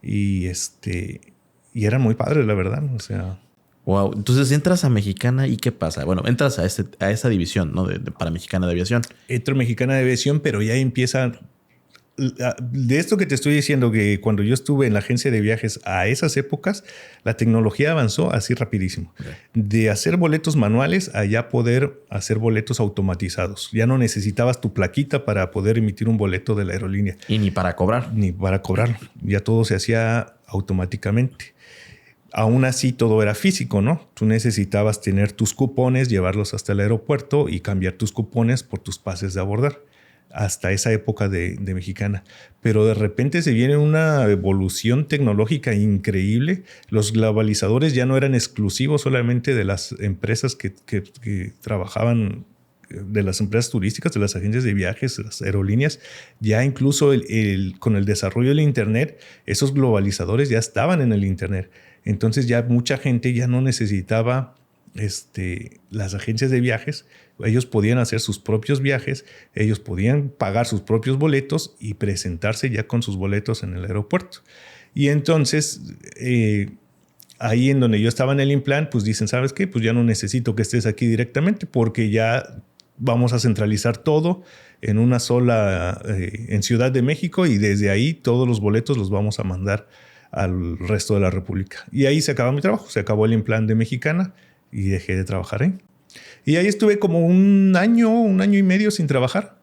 Y y eran muy padres, la verdad. O sea... Wow. Entonces entras a Mexicana y ¿qué pasa? Bueno, entras a esa división, ¿no? Para Mexicana de Aviación. Entro Mexicana de Aviación, pero ya empieza... De esto que te estoy diciendo, que cuando yo estuve en la agencia de viajes a esas épocas, la tecnología avanzó así rapidísimo. Okay. De hacer boletos manuales a ya poder hacer boletos automatizados. Ya no necesitabas tu plaquita para poder emitir un boleto de la aerolínea. Y ni para cobrar. Ni para cobrarlo. Ya todo se hacía automáticamente. Aún así, todo era físico, ¿no? Tú necesitabas tener tus cupones, llevarlos hasta el aeropuerto y cambiar tus cupones por tus pases de abordar. Hasta esa época de Mexicana. Pero de repente se viene una evolución tecnológica increíble. Los globalizadores ya no eran exclusivos solamente de las empresas que trabajaban, de las empresas turísticas, de las agencias de viajes, de las aerolíneas. Ya incluso con el desarrollo del Internet, esos globalizadores ya estaban en el Internet. Entonces ya mucha gente ya no necesitaba las agencias de viajes. Ellos podían hacer sus propios viajes, ellos podían pagar sus propios boletos y presentarse ya con sus boletos en el aeropuerto. Y entonces, ahí en donde yo estaba en el implant, pues dicen, ¿sabes qué? Pues ya no necesito que estés aquí directamente porque ya vamos a centralizar todo en una sola, en Ciudad de México, y desde ahí todos los boletos los vamos a mandar al resto de la República. Y ahí se acabó mi trabajo, se acabó el implant de Mexicana y dejé de trabajar ahí. Y ahí estuve como un año y medio sin trabajar,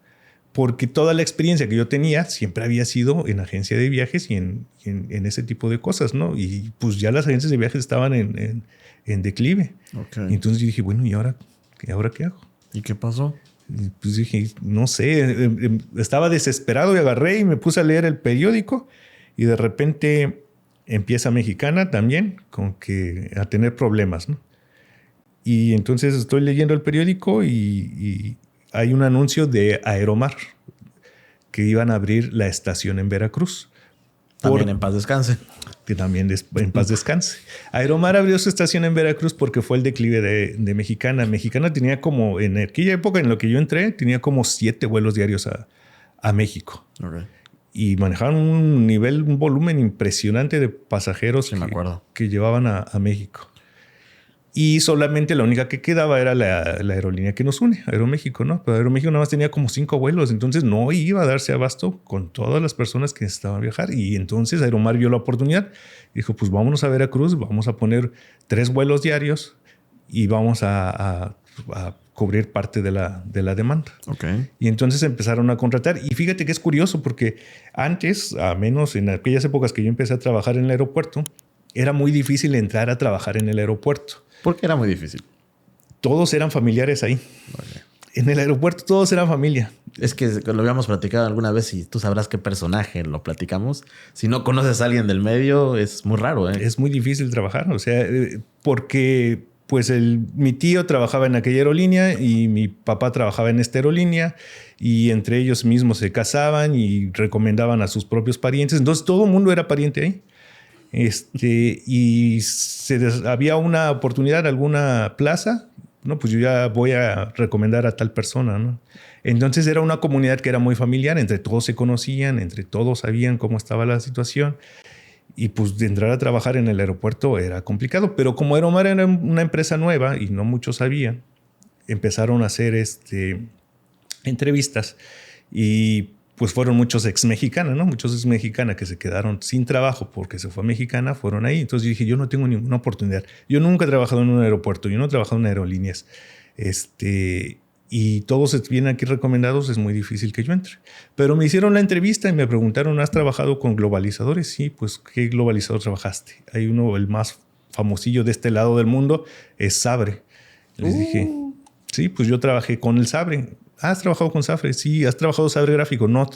porque toda la experiencia que yo tenía siempre había sido en agencia de viajes y en ese tipo de cosas, ¿no? Y pues ya las agencias de viajes estaban en declive. Okay. Y entonces yo dije, bueno, ¿y ahora qué hago? ¿Y qué pasó? Y pues dije, no sé, estaba desesperado y agarré y me puse a leer el periódico y de repente empieza Mexicana también a tener problemas, ¿no? Y entonces estoy leyendo el periódico y hay un anuncio de Aeromar que iban a abrir la estación en Veracruz. También en paz descanse. Que también en paz descanse. Aeromar abrió su estación en Veracruz porque fue el declive de Mexicana. Mexicana tenía como, en aquella época en lo que yo entré, tenía como 7 vuelos diarios a México. Okay. Y manejaban un volumen impresionante de pasajeros Sí, me acuerdo. que llevaban a México. Y solamente la única que quedaba era la aerolínea que nos une, Aeroméxico, ¿no? Pero Aeroméxico nada más tenía como 5 vuelos, entonces no iba a darse abasto con todas las personas que necesitaban viajar. Y entonces Aeromar vio la oportunidad y dijo, pues vámonos a Veracruz, vamos a poner 3 vuelos diarios y vamos a cubrir parte de la demanda. Okay. Y entonces empezaron a contratar. Y fíjate que es curioso porque antes, a menos en aquellas épocas que yo empecé a trabajar en el aeropuerto, era muy difícil entrar a trabajar en el aeropuerto. ¿Por qué era muy difícil? Todos eran familiares ahí. Okay. En el aeropuerto todos eran familia. Es que lo habíamos platicado alguna vez y tú sabrás qué personaje lo platicamos. Si no conoces a alguien del medio, es muy raro. Es muy difícil trabajar. O sea, porque pues mi tío trabajaba en aquella aerolínea y mi papá trabajaba en esta aerolínea y entre ellos mismos se casaban y recomendaban a sus propios parientes. Entonces todo el mundo era pariente ahí. Y había una oportunidad, alguna plaza, no, pues yo ya voy a recomendar a tal persona, ¿no? Entonces era una comunidad que era muy familiar, entre todos se conocían, entre todos sabían cómo estaba la situación. Y pues de entrar a trabajar en el aeropuerto era complicado, pero como Aeromar era una empresa nueva y no muchos sabían, empezaron a hacer entrevistas y pues fueron muchos ex mexicanos, ¿no? Muchos ex mexicanos que se quedaron sin trabajo porque se fue a Mexicana, fueron ahí. Entonces yo dije, yo no tengo ninguna oportunidad. Yo nunca he trabajado en un aeropuerto, yo no he trabajado en aerolíneas. Y todos vienen aquí recomendados, es muy difícil que yo entre. Pero me hicieron la entrevista y me preguntaron, ¿has trabajado con globalizadores? Sí, pues ¿qué globalizador trabajaste? Hay uno, el más famosillo de este lado del mundo, es Sabre. Les dije, sí, pues yo trabajé con el Sabre. ¿Has trabajado con Sabre? Sí. ¿Has trabajado Sabre gráfico? No,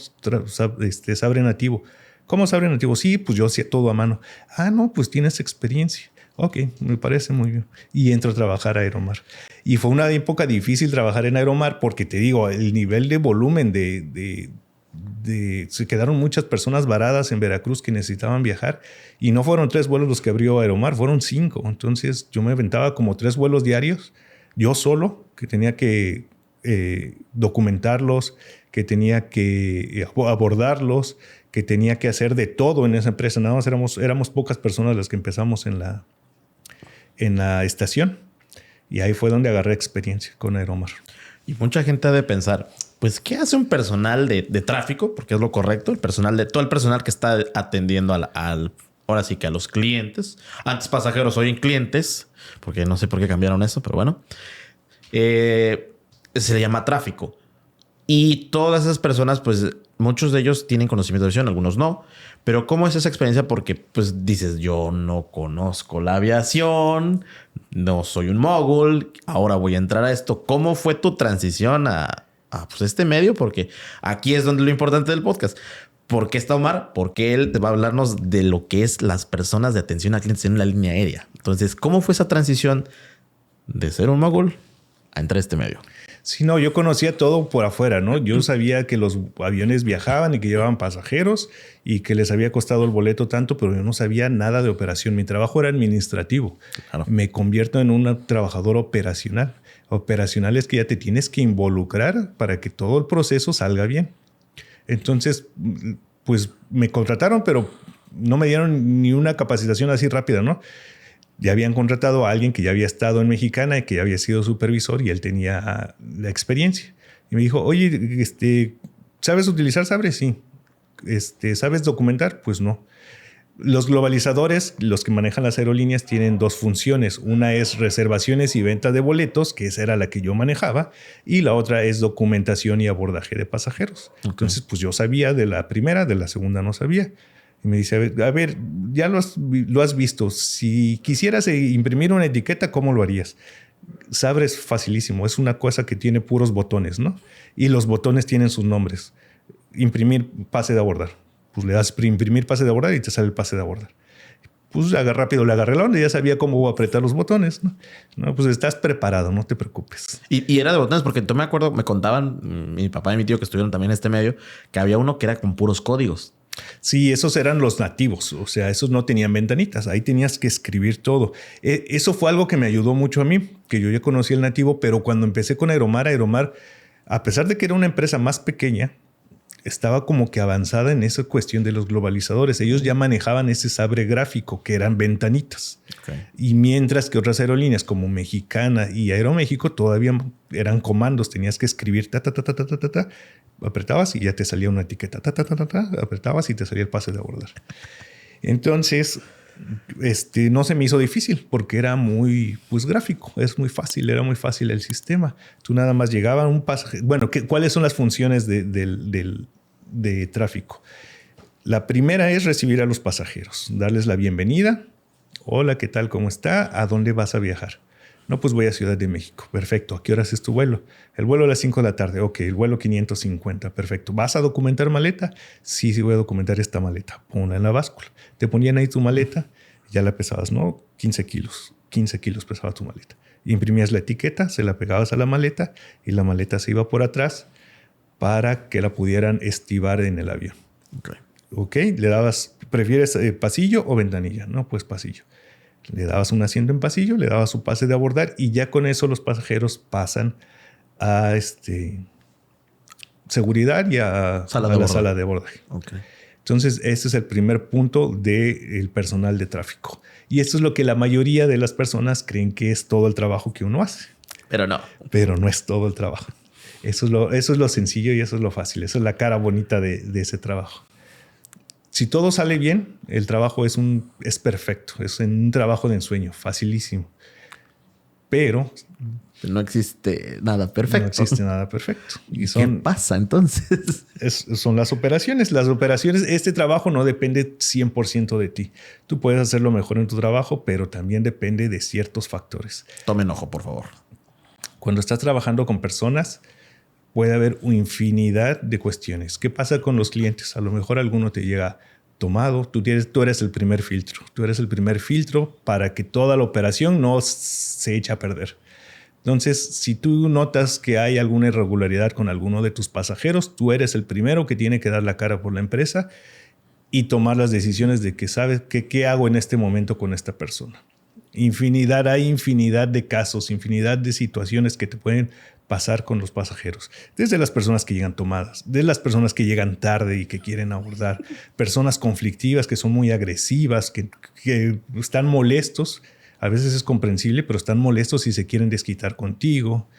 Sabre nativo. ¿Cómo Sabre nativo? Sí, pues yo hacía todo a mano. Ah, no, pues tienes experiencia. Ok, me parece muy bien. Y entro a trabajar a Aeromar. Y fue una época difícil trabajar en Aeromar porque te digo, el nivel de volumen se quedaron muchas personas varadas en Veracruz que necesitaban viajar y no fueron 3 vuelos los que abrió Aeromar, fueron 5. Entonces yo me aventaba como 3 vuelos diarios, yo solo, que tenía que documentarlos, que tenía que abordarlos, que tenía que hacer de todo en esa empresa. Nada más éramos pocas personas las que empezamos en la estación. Y ahí fue donde agarré experiencia con Aeromar. Y mucha gente ha de pensar, pues, ¿qué hace un personal de tráfico? Porque es lo correcto. Todo el personal que está atendiendo ahora sí que a los clientes. Antes pasajeros, hoy en clientes. Porque no sé por qué cambiaron eso, pero bueno. Se le llama tráfico. Y todas esas personas, pues, muchos de ellos tienen conocimiento de aviación, algunos no. Pero ¿cómo es esa experiencia? Porque, pues, dices, yo no conozco la aviación, no soy un mogul, ahora voy a entrar a esto. ¿Cómo fue tu transición a pues, este medio? Porque aquí es donde lo importante del podcast. ¿Por qué está Omar? Porque él te va a hablarnos de lo que es las personas de atención a clientes en la línea aérea. Entonces, ¿cómo fue esa transición de ser un mogul a entrar a este medio? Sí, no, yo conocía todo por afuera, ¿no? Yo sabía que los aviones viajaban y que llevaban pasajeros y que les había costado el boleto tanto, pero yo no sabía nada de operación. Mi trabajo era administrativo. Claro. Me convierto en un trabajador operacional. Operacional es que ya te tienes que involucrar para que todo el proceso salga bien. Entonces, pues me contrataron, pero no me dieron ni una capacitación así rápida, ¿no? Ya habían contratado a alguien que ya había estado en Mexicana y que ya había sido supervisor y él tenía la experiencia. Y me dijo, oye, ¿sabes utilizar Sabre? Sí. ¿Sabes documentar? Pues no. Los globalizadores, los que manejan las aerolíneas, tienen 2 funciones. Una es reservaciones y venta de boletos, que esa era la que yo manejaba, y la otra es documentación y abordaje de pasajeros. Okay. Entonces, pues yo sabía de la primera, de la segunda no sabía. Y me dice, a ver, ya lo has visto. Si quisieras imprimir una etiqueta, ¿cómo lo harías? Sabre es facilísimo. Es una cosa que tiene puros botones, ¿no? Y los botones tienen sus nombres. Imprimir pase de abordar. Pues le das imprimir pase de abordar y te sale el pase de abordar. Pues rápido le agarré la onda y ya sabía cómo apretar los botones, ¿no? No, pues estás preparado, no te preocupes. Y era de botones porque me acuerdo, me contaban mi papá y mi tío que estuvieron también en este medio, que había uno que era con puros códigos. Sí, esos eran los nativos, o sea, esos no tenían ventanitas, ahí tenías que escribir todo. Eso fue algo que me ayudó mucho a mí, que yo ya conocí el nativo, pero cuando empecé con Aeromar, a pesar de que era una empresa más pequeña, estaba como que avanzada en esa cuestión de los globalizadores. Ellos ya manejaban ese sabre gráfico, que eran ventanitas. Okay. Y mientras que otras aerolíneas como Mexicana y Aeroméxico todavía eran comandos. Tenías que escribir apretabas y ya te salía una etiqueta, apretabas y te salía el pase de abordar. Entonces, no se me hizo difícil porque era muy gráfico. Es muy fácil, era muy fácil el sistema. Tú nada más llegaba un pasaje. Bueno, ¿cuáles son las funciones de tráfico? La primera es recibir a los pasajeros, darles la bienvenida. Hola, ¿qué tal? ¿Cómo está? ¿A dónde vas a viajar? No, pues voy a Ciudad de México. Perfecto. ¿A qué horas es tu vuelo? El vuelo a las 5 de la tarde. Ok, el vuelo 550. Perfecto. ¿Vas a documentar maleta? Sí, voy a documentar esta maleta. Ponla en la báscula. Te ponían ahí tu maleta, ya la pesabas, ¿no? 15 kilos. 15 kilos pesaba tu maleta. Imprimías la etiqueta, se la pegabas a la maleta y la maleta se iba por atrás para que la pudieran estivar en el avión. Ok. Le dabas, ¿prefieres pasillo o ventanilla? No, pues pasillo. Le dabas un asiento en pasillo, le dabas su pase de abordar y ya con eso los pasajeros pasan a seguridad y a la sala de abordaje. Okay. Entonces, ese es el primer punto del personal de tráfico. Y esto es lo que la mayoría de las personas creen que es todo el trabajo que uno hace. Pero no. Pero no es todo el trabajo. Eso es lo sencillo y eso es lo fácil. Eso es la cara bonita de ese trabajo. Si todo sale bien, el trabajo es perfecto. Es un trabajo de ensueño, facilísimo. Pero no existe nada perfecto. No existe nada perfecto. ¿Qué pasa entonces? Son las operaciones. Las operaciones, este trabajo no depende 100% de ti. Tú puedes hacerlo mejor en tu trabajo, pero también depende de ciertos factores. Tomen ojo, por favor. Cuando estás trabajando con personas, puede haber una infinidad de cuestiones. ¿Qué pasa con los clientes? A lo mejor alguno te llega tomado. Tú eres el primer filtro. Tú eres el primer filtro para que toda la operación no se eche a perder. Entonces, si tú notas que hay alguna irregularidad con alguno de tus pasajeros, tú eres el primero que tiene que dar la cara por la empresa y tomar las decisiones de que sabes qué hago en este momento con esta persona. Hay infinidad de casos, infinidad de situaciones que te pueden pasar con los pasajeros. Desde las personas que llegan tomadas, de las personas que llegan tarde y que quieren abordar, personas conflictivas que son muy agresivas, que están molestos. A veces es comprensible, pero están molestos y se quieren desquitar contigo.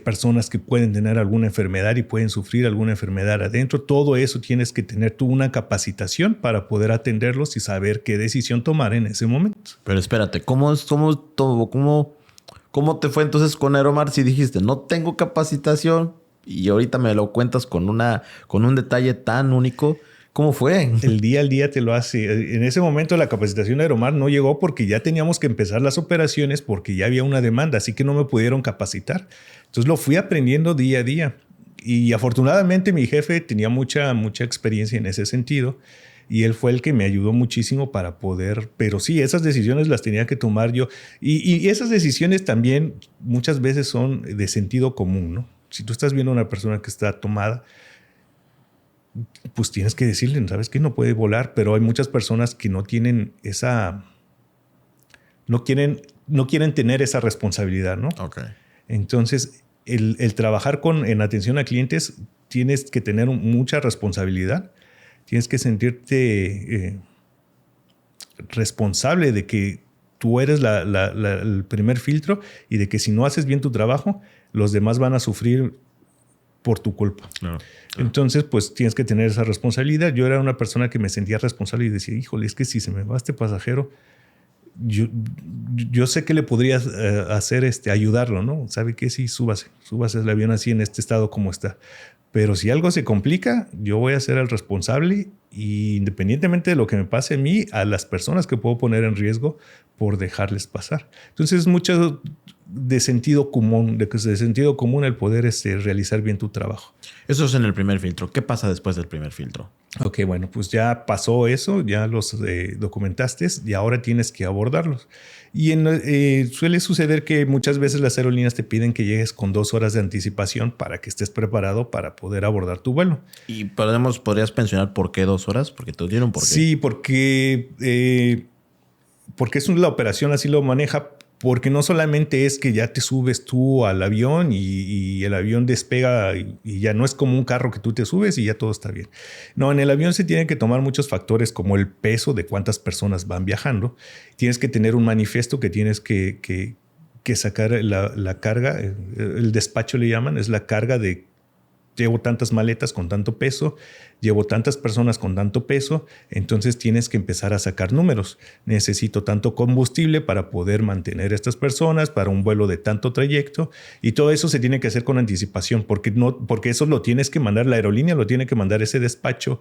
Personas que pueden tener alguna enfermedad y pueden sufrir alguna enfermedad adentro. Todo eso tienes que tener tú una capacitación para poder atenderlos y saber qué decisión tomar en ese momento. Pero espérate, ¿cómo te fue entonces con Aeromar si dijiste no tengo capacitación y ahorita me lo cuentas con un detalle tan único? ¿Cómo fue? El día al día te lo hace. En ese momento la capacitación de Aeromar no llegó porque ya teníamos que empezar las operaciones porque ya había una demanda, así que no me pudieron capacitar. Entonces lo fui aprendiendo día a día. Y afortunadamente mi jefe tenía mucha experiencia en ese sentido y él fue el que me ayudó muchísimo para poder... Pero sí, esas decisiones las tenía que tomar yo. Y esas decisiones también muchas veces son de sentido común, ¿no? Si tú estás viendo a una persona que está tomada, pues tienes que decirle, ¿sabes qué? No puede volar, pero hay muchas personas que no tienen no quieren tener esa responsabilidad, ¿no? Okay. Entonces, el trabajar en atención a clientes, tienes que tener mucha responsabilidad. Tienes que sentirte responsable de que tú eres el primer filtro y de que si no haces bien tu trabajo, los demás van a sufrir por tu culpa. Claro. Entonces, pues tienes que tener esa responsabilidad. Yo era una persona que me sentía responsable y decía, híjole, es que si se me va este pasajero, yo sé que le podría hacer ayudarlo, ¿no? ¿Sabe qué? Sí, súbase el avión así en este estado como está. Pero si algo se complica, yo voy a ser el responsable y independientemente de lo que me pase a mí, a las personas que puedo poner en riesgo por dejarles pasar. Entonces, de sentido común, de sentido común el poder realizar bien tu trabajo. Eso es en el primer filtro. ¿Qué pasa después del primer filtro? Ok, bueno, pues ya pasó eso, ya los documentaste y ahora tienes que abordarlos. Y suele suceder que muchas veces las aerolíneas te piden que llegues con 2 horas de anticipación para que estés preparado para poder abordar tu vuelo. ¿Y podrías mencionar por qué 2 horas? Porque te dieron por qué. Sí, porque la operación así lo maneja. Porque no solamente es que ya te subes tú al avión y el avión despega y ya no es como un carro que tú te subes y ya todo está bien. No, en el avión se tienen que tomar muchos factores como el peso de cuántas personas van viajando. Tienes que tener un manifiesto que tienes que sacar la carga. El despacho le llaman, es la carga de llevo tantas maletas con tanto peso, llevo tantas personas con tanto peso, entonces tienes que empezar a sacar números. Necesito tanto combustible para poder mantener a estas personas para un vuelo de tanto trayecto y todo eso se tiene que hacer con anticipación porque eso lo tienes que mandar, la aerolínea lo tiene que mandar ese despacho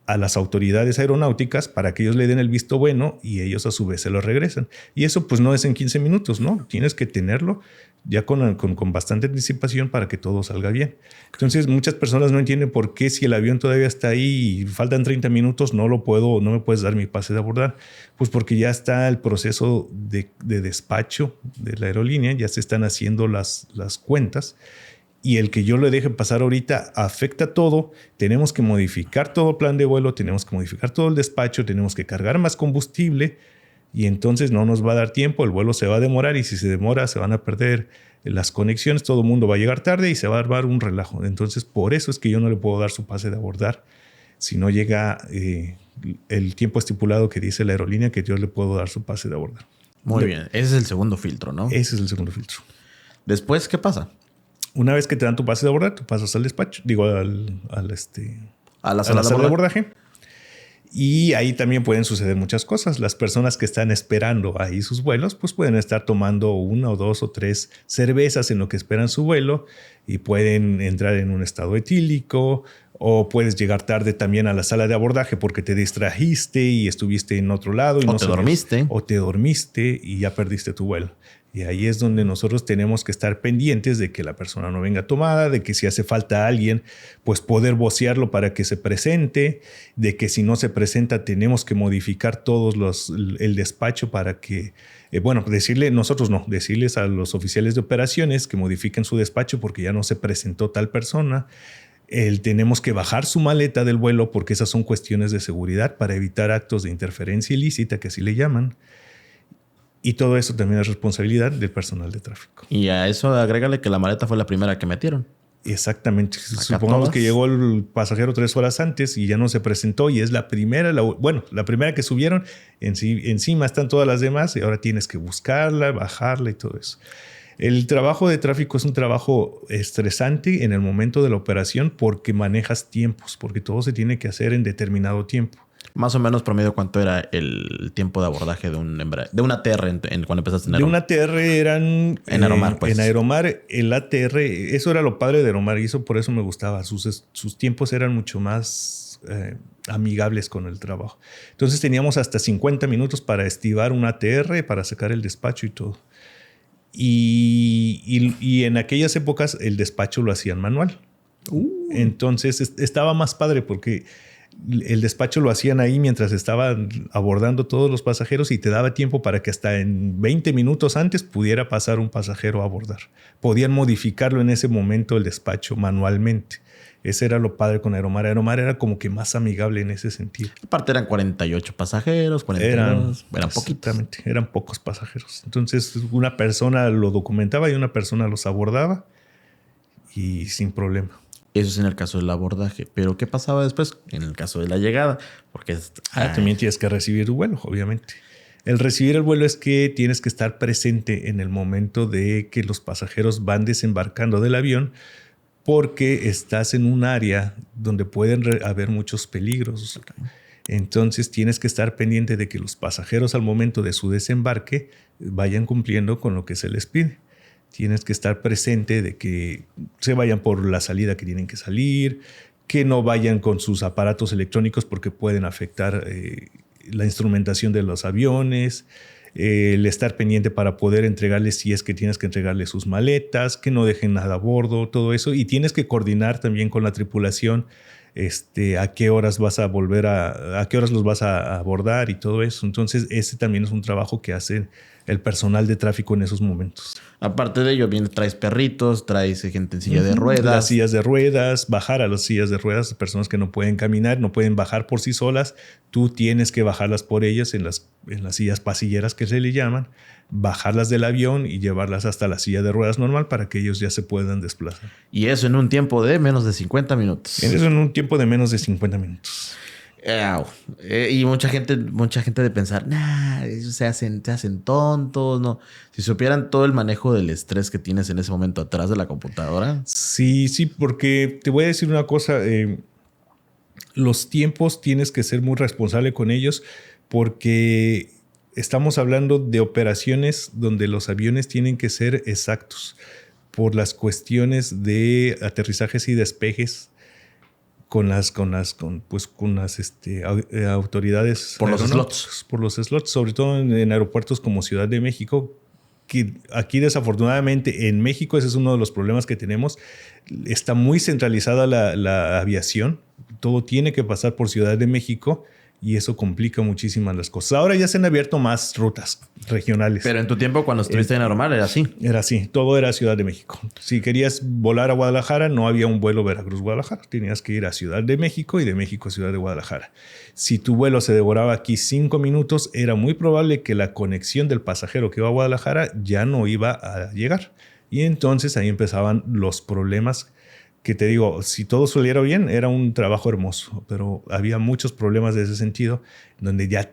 a las autoridades aeronáuticas para que ellos le den el visto bueno y ellos a su vez se lo regresan. Y eso pues no es en 15 minutos, ¿no? Tienes que tenerlo ya con bastante anticipación para que todo salga bien. Entonces muchas personas no entienden por qué si el avión todavía está ahí y faltan 30 minutos no me puedes dar mi pase de abordar. Pues porque ya está el proceso de despacho de la aerolínea, ya se están haciendo las cuentas. Y el que yo le deje pasar ahorita afecta todo. Tenemos que modificar todo el plan de vuelo, tenemos que modificar todo el despacho, tenemos que cargar más combustible y entonces no nos va a dar tiempo, el vuelo se va a demorar y si se demora se van a perder las conexiones, todo el mundo va a llegar tarde y se va a armar un relajo. Entonces por eso es que yo no le puedo dar su pase de abordar si no llega el tiempo estipulado que dice la aerolínea que yo le puedo dar su pase de abordar. Muy bien, ese es el segundo filtro, ¿no? Ese es el segundo filtro. Después, ¿qué pasa? Una vez que te dan tu pase de abordar, tú pasas al despacho, a la sala de abordaje. Y ahí también pueden suceder muchas cosas. Las personas que están esperando ahí sus vuelos, pues pueden estar tomando 1 o 2 o 3 cervezas en lo que esperan su vuelo y pueden entrar en un estado etílico o puedes llegar tarde también a la sala de abordaje porque te distrajiste y estuviste en otro lado. Y O te dormiste y ya perdiste tu vuelo. Y ahí es donde nosotros tenemos que estar pendientes de que la persona no venga tomada, de que si hace falta alguien, pues poder vocearlo para que se presente, de que si no se presenta tenemos que modificar el despacho para que, decirles a los oficiales de operaciones que modifiquen su despacho porque ya no se presentó tal persona. Tenemos que bajar su maleta del vuelo porque esas son cuestiones de seguridad para evitar actos de interferencia ilícita, que así le llaman. Y todo eso también es responsabilidad del personal de tráfico. Y a eso agrégale que la maleta fue la primera que metieron. Exactamente. Supongamos que llegó el pasajero 3 horas antes y ya no se presentó y es la primera que subieron. Encima están todas las demás y ahora tienes que buscarla, bajarla y todo eso. El trabajo de tráfico es un trabajo estresante en el momento de la operación porque manejas tiempos, porque todo se tiene que hacer en determinado tiempo. Más o menos promedio, ¿cuánto era el tiempo de abordaje de una ATR cuando empezaste en Aeromar? De una ATR eran... En Aeromar, pues. En Aeromar, el ATR, eso era lo padre de Aeromar y eso por eso me gustaba. Sus tiempos eran mucho más amigables con el trabajo. Entonces teníamos hasta 50 minutos para estivar una ATR, para sacar el despacho y todo. Y en aquellas épocas el despacho lo hacían manual. Entonces estaba más padre porque... El despacho lo hacían ahí mientras estaban abordando todos los pasajeros y te daba tiempo para que hasta en 20 minutos antes pudiera pasar un pasajero a abordar. Podían modificarlo en ese momento el despacho manualmente. Ese era lo padre con Aeromar. Aeromar era como que más amigable en ese sentido. Aparte eran 48 pasajeros, 42. Eran poquitos. Eran pocos pasajeros. Entonces una persona lo documentaba y una persona los abordaba y sin problema. Eso es en el caso del abordaje. Pero ¿qué pasaba después? En el caso de la llegada. Porque también tienes que recibir tu vuelo, obviamente. El recibir el vuelo es que tienes que estar presente en el momento de que los pasajeros van desembarcando del avión porque estás en un área donde pueden haber muchos peligros. Okay. Entonces tienes que estar pendiente de que los pasajeros al momento de su desembarque vayan cumpliendo con lo que se les pide. Tienes que estar presente de que se vayan por la salida que tienen que salir, que no vayan con sus aparatos electrónicos porque pueden afectar la instrumentación de los aviones. el estar pendiente para poder entregarles, si es que tienes que entregarles sus maletas, que no dejen nada a bordo, todo eso. Y tienes que coordinar también con la tripulación a qué horas vas a volver a qué horas los vas a abordar y todo eso. Entonces, ese también es un trabajo que hace el personal de tráfico en esos momentos. Aparte de ello, traes perritos, traes gente en silla de ruedas. Las sillas de ruedas, bajar a las sillas de ruedas, personas que no pueden caminar, no pueden bajar por sí solas, tú tienes que bajarlas por ellas en las sillas pasilleras que se le llaman, bajarlas del avión y llevarlas hasta la silla de ruedas normal para que ellos ya se puedan desplazar. Y eso en un tiempo de menos de 50 minutos. Eso en un tiempo de menos de 50 minutos. Y mucha gente de pensar, ellos se hacen tontos, ¿no? Si supieran todo el manejo del estrés que tienes en ese momento atrás de la computadora. Sí, porque te voy a decir una cosa, los tiempos tienes que ser muy responsable con ellos porque estamos hablando de operaciones donde los aviones tienen que ser exactos por las cuestiones de aterrizajes y despejes con las autoridades. Por los slots. Por los slots, sobre todo en aeropuertos como Ciudad de México, que aquí desafortunadamente en México ese es uno de los problemas que tenemos. Está muy centralizada la aviación. Todo tiene que pasar por Ciudad de México y eso complica muchísimas las cosas. Ahora ya se han abierto más rutas regionales. Pero en tu tiempo, cuando estuviste en Aeromar, era así. Era así. Todo era Ciudad de México. Si querías volar a Guadalajara, no había un vuelo Veracruz-Guadalajara. Tenías que ir a Ciudad de México y de México a Ciudad de Guadalajara. Si tu vuelo se demoraba aquí 5 minutos, era muy probable que la conexión del pasajero que iba a Guadalajara ya no iba a llegar. Y entonces ahí empezaban los problemas. Que te digo, si todo saliera bien, era un trabajo hermoso, pero había muchos problemas de ese sentido, donde ya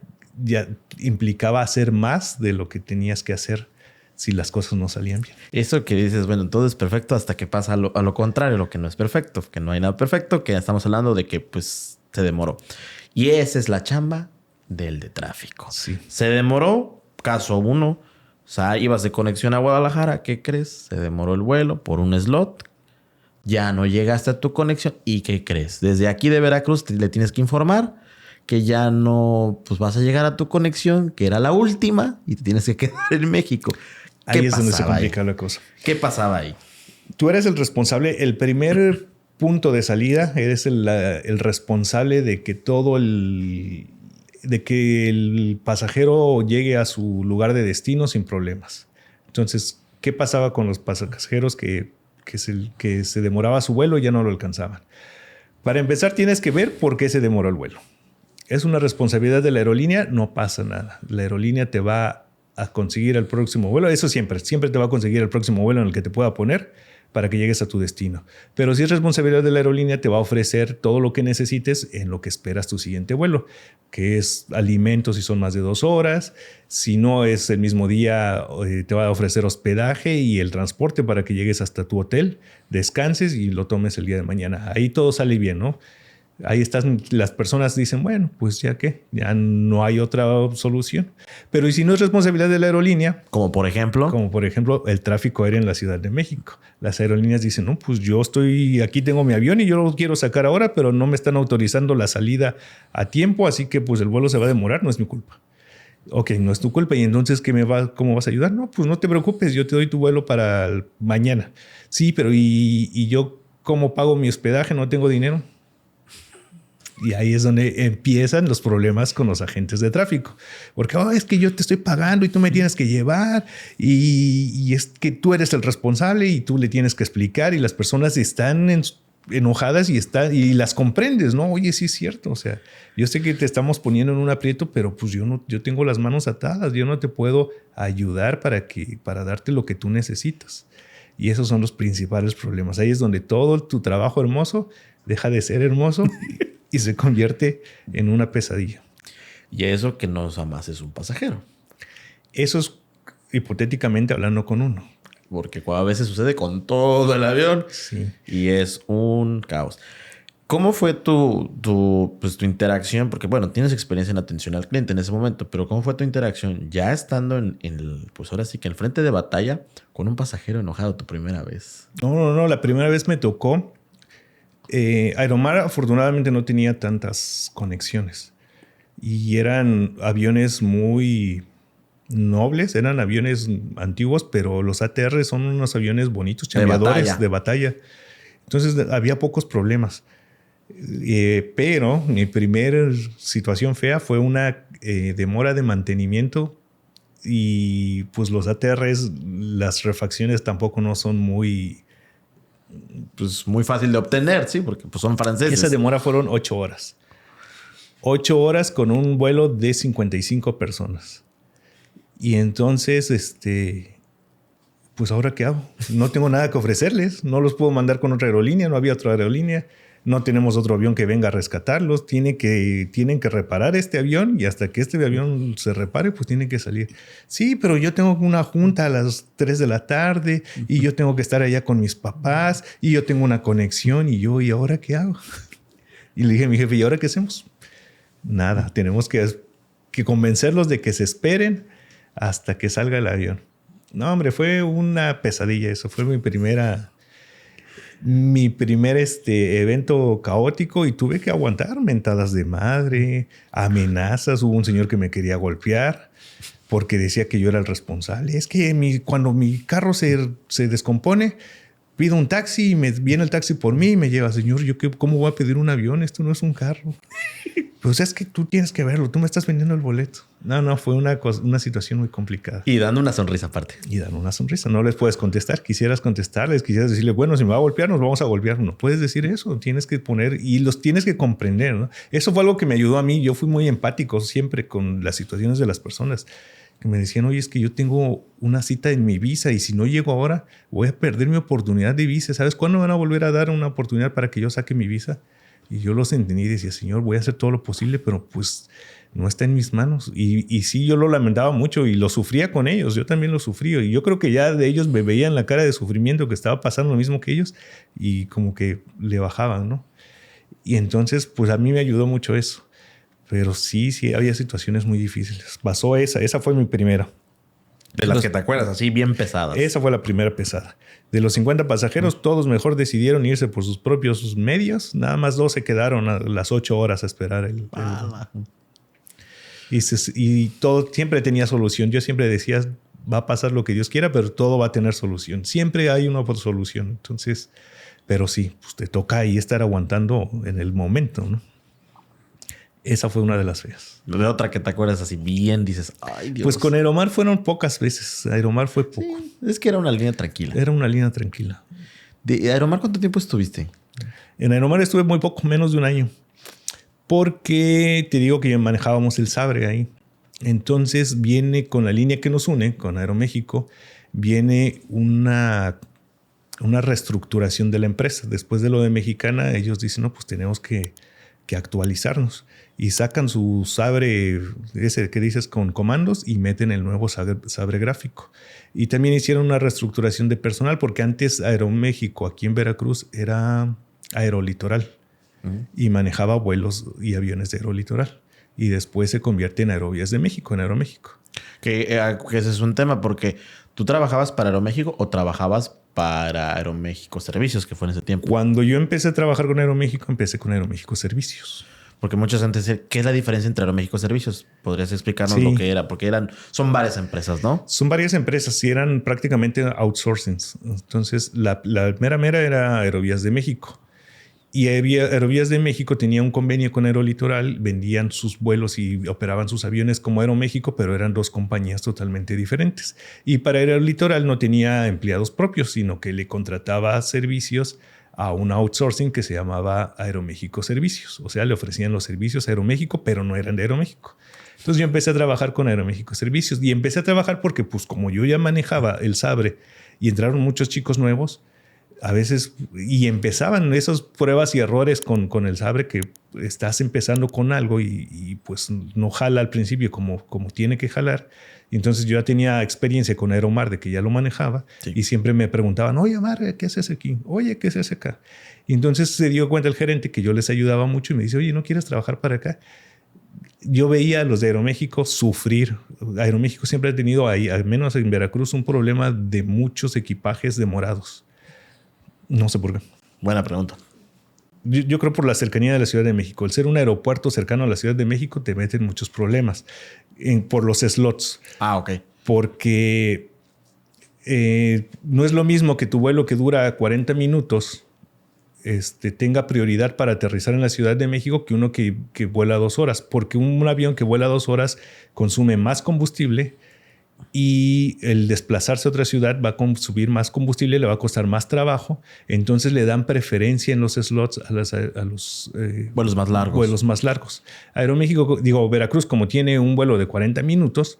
implicaba hacer más de lo que tenías que hacer si las cosas no salían bien. Eso que dices, bueno, todo es perfecto hasta que pasa a lo contrario, lo que no es perfecto, que no hay nada perfecto, que estamos hablando de que pues se demoró. Y esa es la chamba del de tráfico. Sí. Se demoró, caso 1, o sea, ibas de conexión a Guadalajara, ¿qué crees? Se demoró el vuelo por un slot. Ya no llegaste a tu conexión. ¿Y qué crees? Desde aquí de Veracruz le tienes que informar que ya no vas a llegar a tu conexión, que era la última, y te tienes que quedar en México. Ahí es donde se complica la cosa. ¿Qué pasaba ahí? Tú eres el responsable. El primer punto de salida, eres el responsable de que de que el pasajero llegue a su lugar de destino sin problemas. Entonces, ¿qué pasaba con los pasajeros que se demoraba su vuelo y ya no lo alcanzaban? Para empezar, tienes que ver por qué se demoró el vuelo. Es una responsabilidad de la aerolínea, no pasa nada. La aerolínea te va a conseguir el próximo vuelo. Eso siempre te va a conseguir el próximo vuelo en el que te pueda poner para que llegues a tu destino. Pero si es responsabilidad de la aerolínea, te va a ofrecer todo lo que necesites en lo que esperas tu siguiente vuelo, que es alimentos si son más de 2 horas. Si no es el mismo día, te va a ofrecer hospedaje y el transporte para que llegues hasta tu hotel, descanses y lo tomes el día de mañana. Ahí todo sale bien, ¿no? Ahí están, las personas dicen, bueno, pues ya que, ya no hay otra solución. Pero ¿y si no es responsabilidad de la aerolínea? Como por ejemplo el tráfico aéreo en la Ciudad de México. Las aerolíneas dicen, no, pues yo aquí tengo mi avión y yo lo quiero sacar ahora, pero no me están autorizando la salida a tiempo, así que pues el vuelo se va a demorar, no es mi culpa. Ok, no es tu culpa. ¿Y entonces cómo vas a ayudar? No, pues no te preocupes, yo te doy tu vuelo para mañana. Sí, pero ¿y yo cómo pago mi hospedaje? No tengo dinero. Y ahí es donde empiezan los problemas con los agentes de tráfico. Porque es que yo te estoy pagando y tú me tienes que llevar y es que tú eres el responsable y tú le tienes que explicar y las personas están enojadas y las comprendes, ¿no? Oye, sí es cierto. O sea, yo sé que te estamos poniendo en un aprieto, pero pues yo tengo las manos atadas. Yo no te puedo ayudar para darte lo que tú necesitas. Y esos son los principales problemas. Ahí es donde todo tu trabajo hermoso deja de ser hermoso y se convierte en una pesadilla. Y eso que no jamás es un pasajero. Eso es hipotéticamente hablando con uno. Porque a veces sucede con todo el avión. Sí. Y es un caos. ¿Cómo fue tu interacción? Porque, bueno, tienes experiencia en atención al cliente en ese momento, pero ¿cómo fue tu interacción ya estando pues ahora sí que en frente de batalla con un pasajero enojado tu primera vez? No. La primera vez me tocó. Aeromar afortunadamente no tenía tantas conexiones y eran aviones muy nobles, eran aviones antiguos, pero los ATR son unos aviones bonitos, chambeadores de batalla. Entonces había pocos problemas. Pero mi primera situación fea fue una demora de mantenimiento y pues los ATRs, las refacciones tampoco no son muy... Pues muy fácil de obtener, sí, porque pues son franceses. Esa demora fueron 8 horas. 8 horas con un vuelo de 55 personas. Y entonces, pues ¿ahora qué hago? No tengo nada que ofrecerles. No los puedo mandar con otra aerolínea. No había otra aerolínea. No tenemos otro avión que venga a rescatarlos. Tienen que reparar este avión y hasta que este avión se repare, pues tienen que salir. Sí, pero yo tengo una junta a las 3 de la tarde y yo tengo que estar allá con mis papás y yo tengo una conexión ¿y ahora qué hago? Y le dije a mi jefe, ¿y ahora qué hacemos? Nada, tenemos que convencerlos de que se esperen hasta que salga el avión. No, hombre, fue una pesadilla eso. Fue mi primer evento caótico y tuve que aguantar mentadas de madre, amenazas. Hubo un señor que me quería golpear porque decía que yo era el responsable. Es que cuando mi carro se descompone, pido un taxi y viene el taxi por mí y me lleva. Señor, ¿cómo voy a pedir un avión? Esto no es un carro. Pues es que tú tienes que verlo. Tú me estás vendiendo el boleto. No, fue una situación muy complicada. Y dando una sonrisa aparte. Y dando una sonrisa. No les puedes contestar. Quisieras contestarles. Quisieras decirle, bueno, si me va a golpear, nos vamos a golpear. No puedes decir eso. Tienes que poner y los tienes que comprender, ¿no? Eso fue algo que me ayudó a mí. Yo fui muy empático siempre con las situaciones de las personas que me decían, oye, es que yo tengo una cita en mi visa y si no llego ahora, voy a perder mi oportunidad de visa. ¿Sabes cuándo van a volver a dar una oportunidad para que yo saque mi visa? Y yo los entendí y decía, Señor, voy a hacer todo lo posible, pero pues no está en mis manos. Y sí, yo lo lamentaba mucho y lo sufría con ellos. Yo también lo sufrí. Y yo creo que ya de ellos me veían la cara de sufrimiento que estaba pasando lo mismo que ellos y como que le bajaban, ¿no? Y entonces, pues a mí me ayudó mucho eso. Pero sí, había situaciones muy difíciles. Pasó esa fue mi primera. De las que te acuerdas, así bien pesadas. Esa fue la primera pesada. De los 50 pasajeros, todos mejor decidieron irse por sus propios medios. Nada más 2 se quedaron a las 8 horas a esperar y todo siempre tenía solución. Yo siempre decía, va a pasar lo que Dios quiera, pero todo va a tener solución. Siempre hay una solución. Entonces, pero sí, pues te toca ahí estar aguantando en el momento, ¿no? Esa fue una de las feas. De otra que te acuerdas así bien, dices, ay Dios. Pues con Aeromar fueron pocas veces. Aeromar fue poco. Sí, es que era una línea tranquila. Era una línea tranquila. ¿De Aeromar cuánto tiempo estuviste? En Aeromar estuve muy poco, menos de un año. Porque te digo que manejábamos el Sabre ahí. Entonces viene con la línea que nos une, con Aeroméxico, viene una reestructuración de la empresa. Después de lo de Mexicana, ellos dicen, no, pues tenemos que actualizarnos. Y sacan su Sabre, ese que dices con comandos, y meten el nuevo Sabre gráfico. Y también hicieron una reestructuración de personal, porque antes Aeroméxico aquí en Veracruz era Aerolitoral y manejaba vuelos y aviones de Aerolitoral. Y después se convierte en Aerovías de México, en Aeroméxico. Que ese es un tema, porque tú trabajabas para Aeroméxico o trabajabas para Aeroméxico Servicios, que fue en ese tiempo. Cuando yo empecé a trabajar con Aeroméxico, empecé con Aeroméxico Servicios. Porque muchos antes decían, ¿qué es la diferencia entre Aeroméxico Servicios? ¿Podrías explicarnos lo que era? Porque son varias empresas, ¿no? Son varias empresas y eran prácticamente outsourcing. Entonces, la mera era Aerovías de México. Y Aerovías de México tenía un convenio con Aerolitoral, vendían sus vuelos y operaban sus aviones como Aeroméxico, pero eran 2 compañías totalmente diferentes. Y para Aerolitoral no tenía empleados propios, sino que le contrataba servicios a un outsourcing que se llamaba Aeroméxico Servicios. O sea, le ofrecían los servicios a Aeroméxico, pero no eran de Aeroméxico. Entonces yo empecé a trabajar con Aeroméxico Servicios y empecé a trabajar porque pues como yo ya manejaba el Sabre y entraron muchos chicos nuevos, a veces, y empezaban esas pruebas y errores con el Sabre, que estás empezando con algo y pues no jala al principio como tiene que jalar. Y entonces yo ya tenía experiencia con Aeromar de que ya lo manejaba y siempre me preguntaban, oye, Omar, ¿qué haces aquí? Oye, ¿qué haces acá? Y entonces se dio cuenta el gerente que yo les ayudaba mucho y me dice, oye, ¿no quieres trabajar para acá? Yo veía a los de Aeroméxico sufrir. Aeroméxico siempre ha tenido ahí, al menos en Veracruz, un problema de muchos equipajes demorados. No sé por qué. Buena pregunta. yo creo por la cercanía de la Ciudad de México. El ser un aeropuerto cercano a la Ciudad de México te mete en muchos problemas por los slots. Ah, ok. Porque no es lo mismo que tu vuelo que dura 40 minutos tenga prioridad para aterrizar en la Ciudad de México que uno que vuela 2 horas. Porque un avión que vuela 2 horas consume más combustible y el desplazarse a otra ciudad va a consumir más combustible, le va a costar más trabajo. Entonces le dan preferencia en los slots a los vuelos más largos. Vuelos más largos. Aeroméxico, Veracruz, como tiene un vuelo de 40 minutos,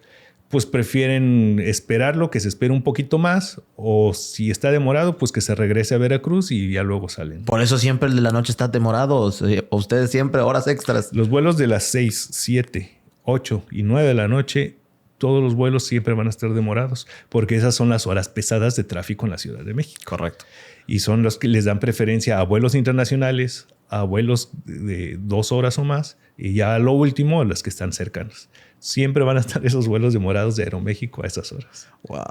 pues prefieren esperarlo, que se espere un poquito más, o si está demorado, pues que se regrese a Veracruz y ya luego salen. Por eso siempre el de la noche está demorado. O ustedes siempre horas extras. Los vuelos de las 6, 7, 8 y 9 de la noche, todos los vuelos siempre van a estar demorados, porque esas son las horas pesadas de tráfico en la Ciudad de México. Correcto. Y son los que les dan preferencia a vuelos internacionales, a vuelos de 2 horas o más, y ya a lo último, a las que están cercanos. Siempre van a estar esos vuelos demorados de Aeroméxico a esas horas. Wow.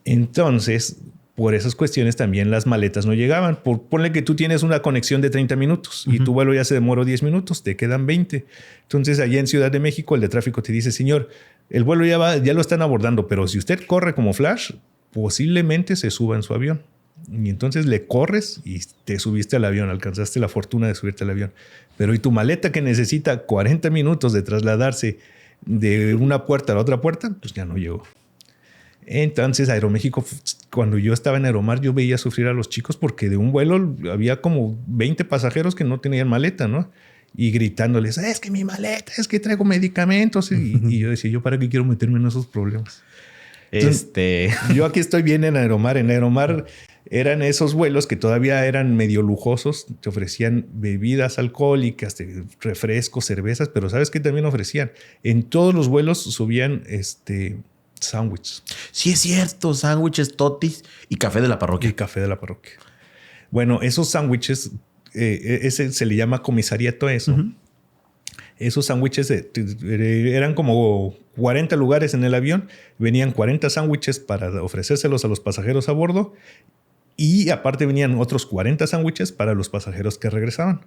Entonces, por esas cuestiones también las maletas no llegaban. Ponle que tú tienes una conexión de 30 minutos y tu vuelo ya se demoró 10 minutos, te quedan 20. Entonces, allá en Ciudad de México, el de tráfico te dice, señor, el vuelo ya lo están abordando, pero si usted corre como Flash, posiblemente se suba en su avión. Y entonces le corres y te subiste al avión, alcanzaste la fortuna de subirte al avión. Pero y tu maleta que necesita 40 minutos de trasladarse de una puerta a la otra puerta, pues ya no llegó. Entonces Aeroméxico, cuando yo estaba en Aeromar, yo veía sufrir a los chicos porque de un vuelo había como 20 pasajeros que no tenían maleta, ¿no? Y gritándoles, es que mi maleta, es que traigo medicamentos. Y yo decía, ¿yo para qué quiero meterme en esos problemas? Entonces, yo aquí estoy bien en Aeromar. En Aeromar eran esos vuelos que todavía eran medio lujosos. Te ofrecían bebidas alcohólicas, refrescos, cervezas, pero ¿sabes qué también ofrecían? En todos los vuelos subían sándwiches. Sí, es cierto. Sándwiches, totis y café de la parroquia. Y café de la parroquia. Bueno, esos sándwiches, ese se le llama comisariato a eso. Esos sándwiches eran como 40 lugares en el avión. Venían 40 sándwiches para ofrecérselos a los pasajeros a bordo. Y aparte venían otros 40 sándwiches para los pasajeros que regresaban.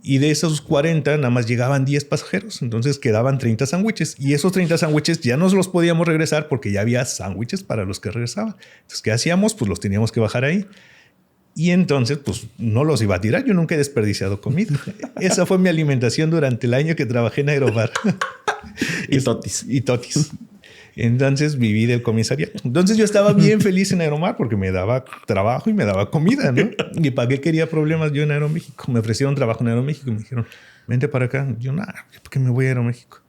Y de esos 40 nada más llegaban 10 pasajeros. Entonces quedaban 30 sándwiches. Y esos 30 sándwiches ya no los podíamos regresar porque ya había sándwiches para los que regresaban. Entonces, ¿qué hacíamos? Pues los teníamos que bajar ahí. Y entonces, pues no los iba a tirar. Yo nunca he desperdiciado comida. Esa fue mi alimentación durante el año que trabajé en Aeromar. Y totis. Y totis. Entonces viví del comisariato. Entonces yo estaba bien feliz en Aeromar porque me daba trabajo y me daba comida, ¿no? ¿Y para qué quería problemas yo en Aeroméxico? Me ofrecieron trabajo en Aeroméxico y me dijeron, vente para acá. Yo, nada, ¿por qué me voy a Aeroméxico?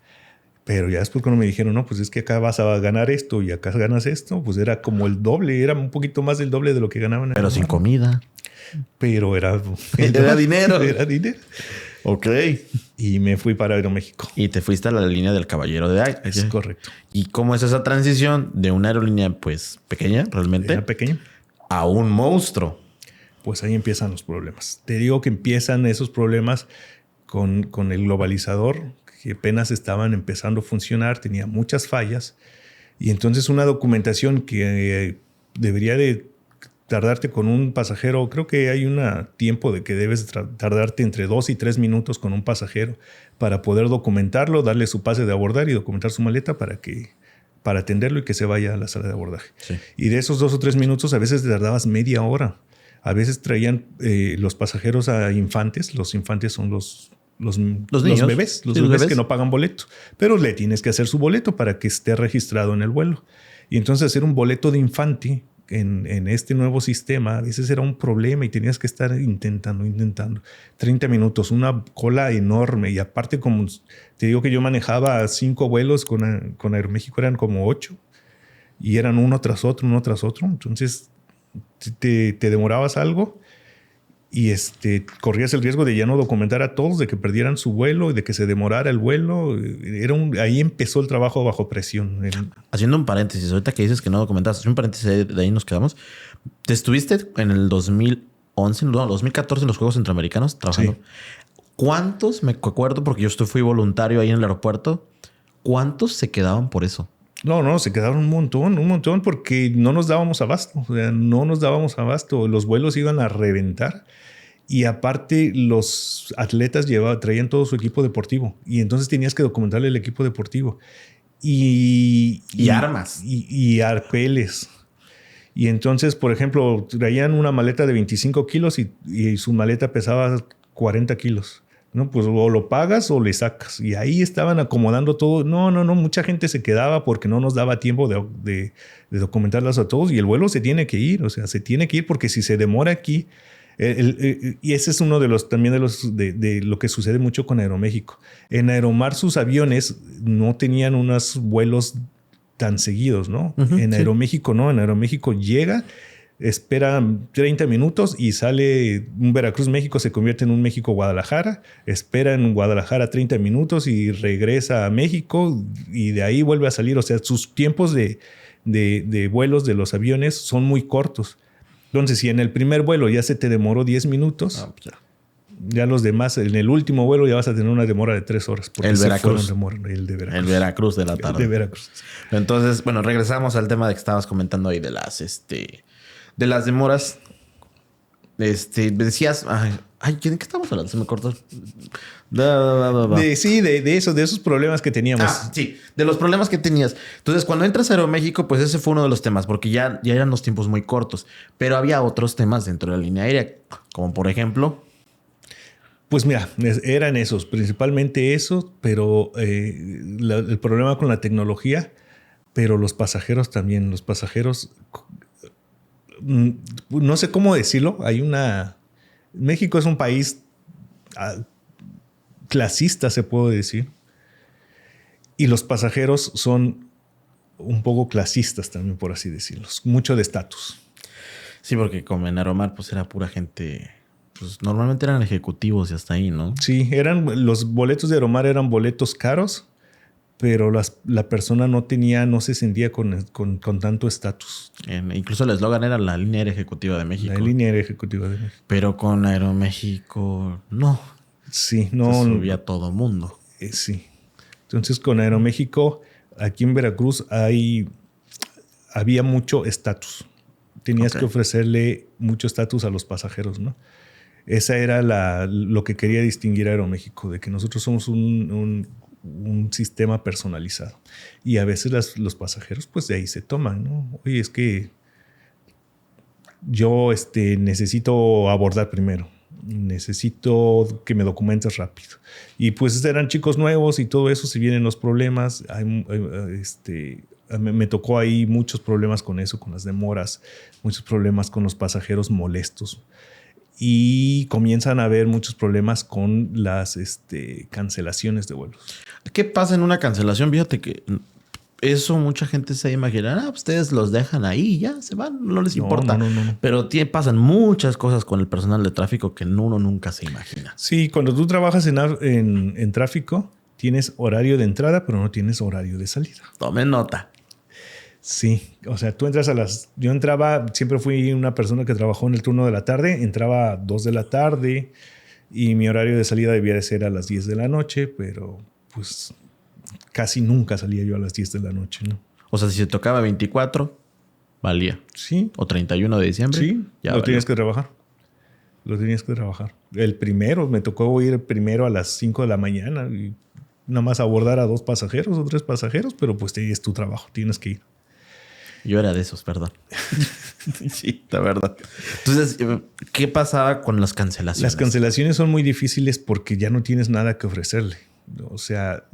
Pero ya después cuando me dijeron, no, pues es que acá vas a ganar esto y acá ganas esto, pues era como el doble, era un poquito más del doble de lo que ganaban en Pero Aeromar. sin comida. Pero era dinero. Era dinero. Ok. Y me fui para Aeroméxico. Y te fuiste a la línea del Caballero de Aire. Es correcto. ¿Y cómo es esa transición de una aerolínea pues pequeña realmente Era pequeño a un monstruo? Pues ahí empiezan los problemas. Te digo que empiezan esos problemas con el globalizador, que apenas estaban empezando a funcionar, tenía muchas fallas. Y entonces una documentación que debería de tardarte con un pasajero, creo que hay un tiempo de que debes tardarte entre 2 y 3 minutos con un pasajero para poder documentarlo, darle su pase de abordar y documentar su maleta para atenderlo y que se vaya a la sala de abordaje. Sí. Y de esos 2 o 3 minutos a veces te tardabas media hora. A veces traían los pasajeros a infantes. Los infantes son los bebés, los bebés que no pagan boleto, pero le tienes que hacer su boleto para que esté registrado en el vuelo. Y entonces hacer un boleto de infante en este nuevo sistema a veces era un problema y tenías que estar intentando 30 minutos, una cola enorme. Y aparte, como te digo que yo manejaba 5 vuelos con Aeroméxico, eran como 8 y eran uno tras otro. Entonces te demorabas algo y corrías el riesgo de ya no documentar a todos, de que perdieran su vuelo y de que se demorara el vuelo. Ahí empezó el trabajo bajo presión. Haciendo un paréntesis, ahorita que dices que no documentaste, un paréntesis, de ahí nos quedamos. ¿Te estuviste en el 2014 en los Juegos Centroamericanos trabajando? Sí. ¿Cuántos, me acuerdo, porque yo fui voluntario ahí en el aeropuerto, cuántos se quedaban por eso? No, se quedaron un montón porque no nos dábamos abasto. O sea, no nos dábamos abasto. Los vuelos iban a reventar Y aparte, los atletas traían todo su equipo deportivo. Y entonces tenías que documentarle el equipo deportivo. Y armas. Y arpeles. Y entonces, por ejemplo, traían una maleta de 25 kilos y su maleta pesaba 40 kilos. ¿No? Pues o lo pagas o le sacas. Y ahí estaban acomodando todo. No. Mucha gente se quedaba porque no nos daba tiempo de documentarlas a todos. Y el vuelo se tiene que ir. O sea, se tiene que ir porque si se demora aquí... y ese es uno de los también de lo que sucede mucho con Aeroméxico. En Aeromar sus aviones no tenían unos vuelos tan seguidos, ¿no? En Aeroméxico no. En Aeroméxico llega, espera 30 minutos y sale un Veracruz, México, se convierte en un México, Guadalajara. Espera en Guadalajara 30 minutos y regresa a México y de ahí vuelve a salir. O sea, sus tiempos de vuelos de los aviones son muy cortos. Entonces, si en el primer vuelo ya se te demoró 10 minutos, ya los demás, en el último vuelo ya vas a tener una demora de 3 horas. El Veracruz. El de Veracruz. El Veracruz de la tarde. El de Veracruz. Entonces, bueno, regresamos al tema de que estabas comentando ahí de las demoras. Decías... Ay, ¿de qué estamos hablando? Se me cortó. De esos problemas que teníamos. Sí, de los problemas que tenías. Entonces, cuando entras a Aeroméxico, pues ese fue uno de los temas, porque ya eran los tiempos muy cortos. Pero había otros temas dentro de la línea aérea, como por ejemplo... Pues mira, eran esos, principalmente esos, pero el problema con la tecnología, pero los pasajeros también. Los pasajeros, no sé cómo decirlo, México es un país clasista, se puede decir. Y los pasajeros son un poco clasistas también, por así decirlo. Mucho de estatus. Sí, porque como en Aeromar, pues era pura gente... Pues normalmente eran ejecutivos y hasta ahí, ¿no? Sí, los boletos de Aeromar eran boletos caros, pero la persona no se sentía con tanto estatus. Incluso el eslogan era la línea aérea ejecutiva de México. La línea aérea ejecutiva de México. Pero con Aeroméxico, no. Sí, no. Se subía todo mundo. Sí. Entonces, con Aeroméxico, aquí en Veracruz había mucho estatus. Tenías que ofrecerle mucho estatus a los pasajeros, ¿no? Esa era lo que quería distinguir a Aeroméxico, de que nosotros somos un sistema personalizado. Y a veces los pasajeros, pues de ahí se toman, ¿no? Oye, es que yo necesito abordar primero. Necesito que me documentes rápido. Y pues eran chicos nuevos y todo eso, si vienen los problemas, me tocó ahí muchos problemas con eso, con las demoras, muchos problemas con los pasajeros molestos. Y comienzan a haber muchos problemas con las cancelaciones de vuelos. ¿Qué pasa en una cancelación? Fíjate que eso mucha gente se imagina, ustedes los dejan ahí, ya se van, no les importa. No. Pero pasan muchas cosas con el personal de tráfico que uno nunca se imagina. Sí, cuando tú trabajas en tráfico, tienes horario de entrada, pero no tienes horario de salida. Tomen nota. Sí, o sea, tú entras yo entraba, siempre fui una persona que trabajó en el turno de la tarde, entraba a 2 de la tarde y mi horario de salida debía de ser a las 10 de la noche, pero pues casi nunca salía yo a las 10 de la noche, ¿no? O sea, si se tocaba 24, valía. Sí. O 31 de diciembre. Sí, tenías que trabajar. Lo tenías que trabajar. Me tocó ir primero a las 5 de la mañana y nada más abordar a 2 pasajeros o 3 pasajeros, pero pues es tu trabajo, tienes que ir. Yo era de esos, perdón. Sí, la verdad. Entonces, ¿qué pasaba con las cancelaciones? Las cancelaciones son muy difíciles porque ya no tienes nada que ofrecerle. O sea,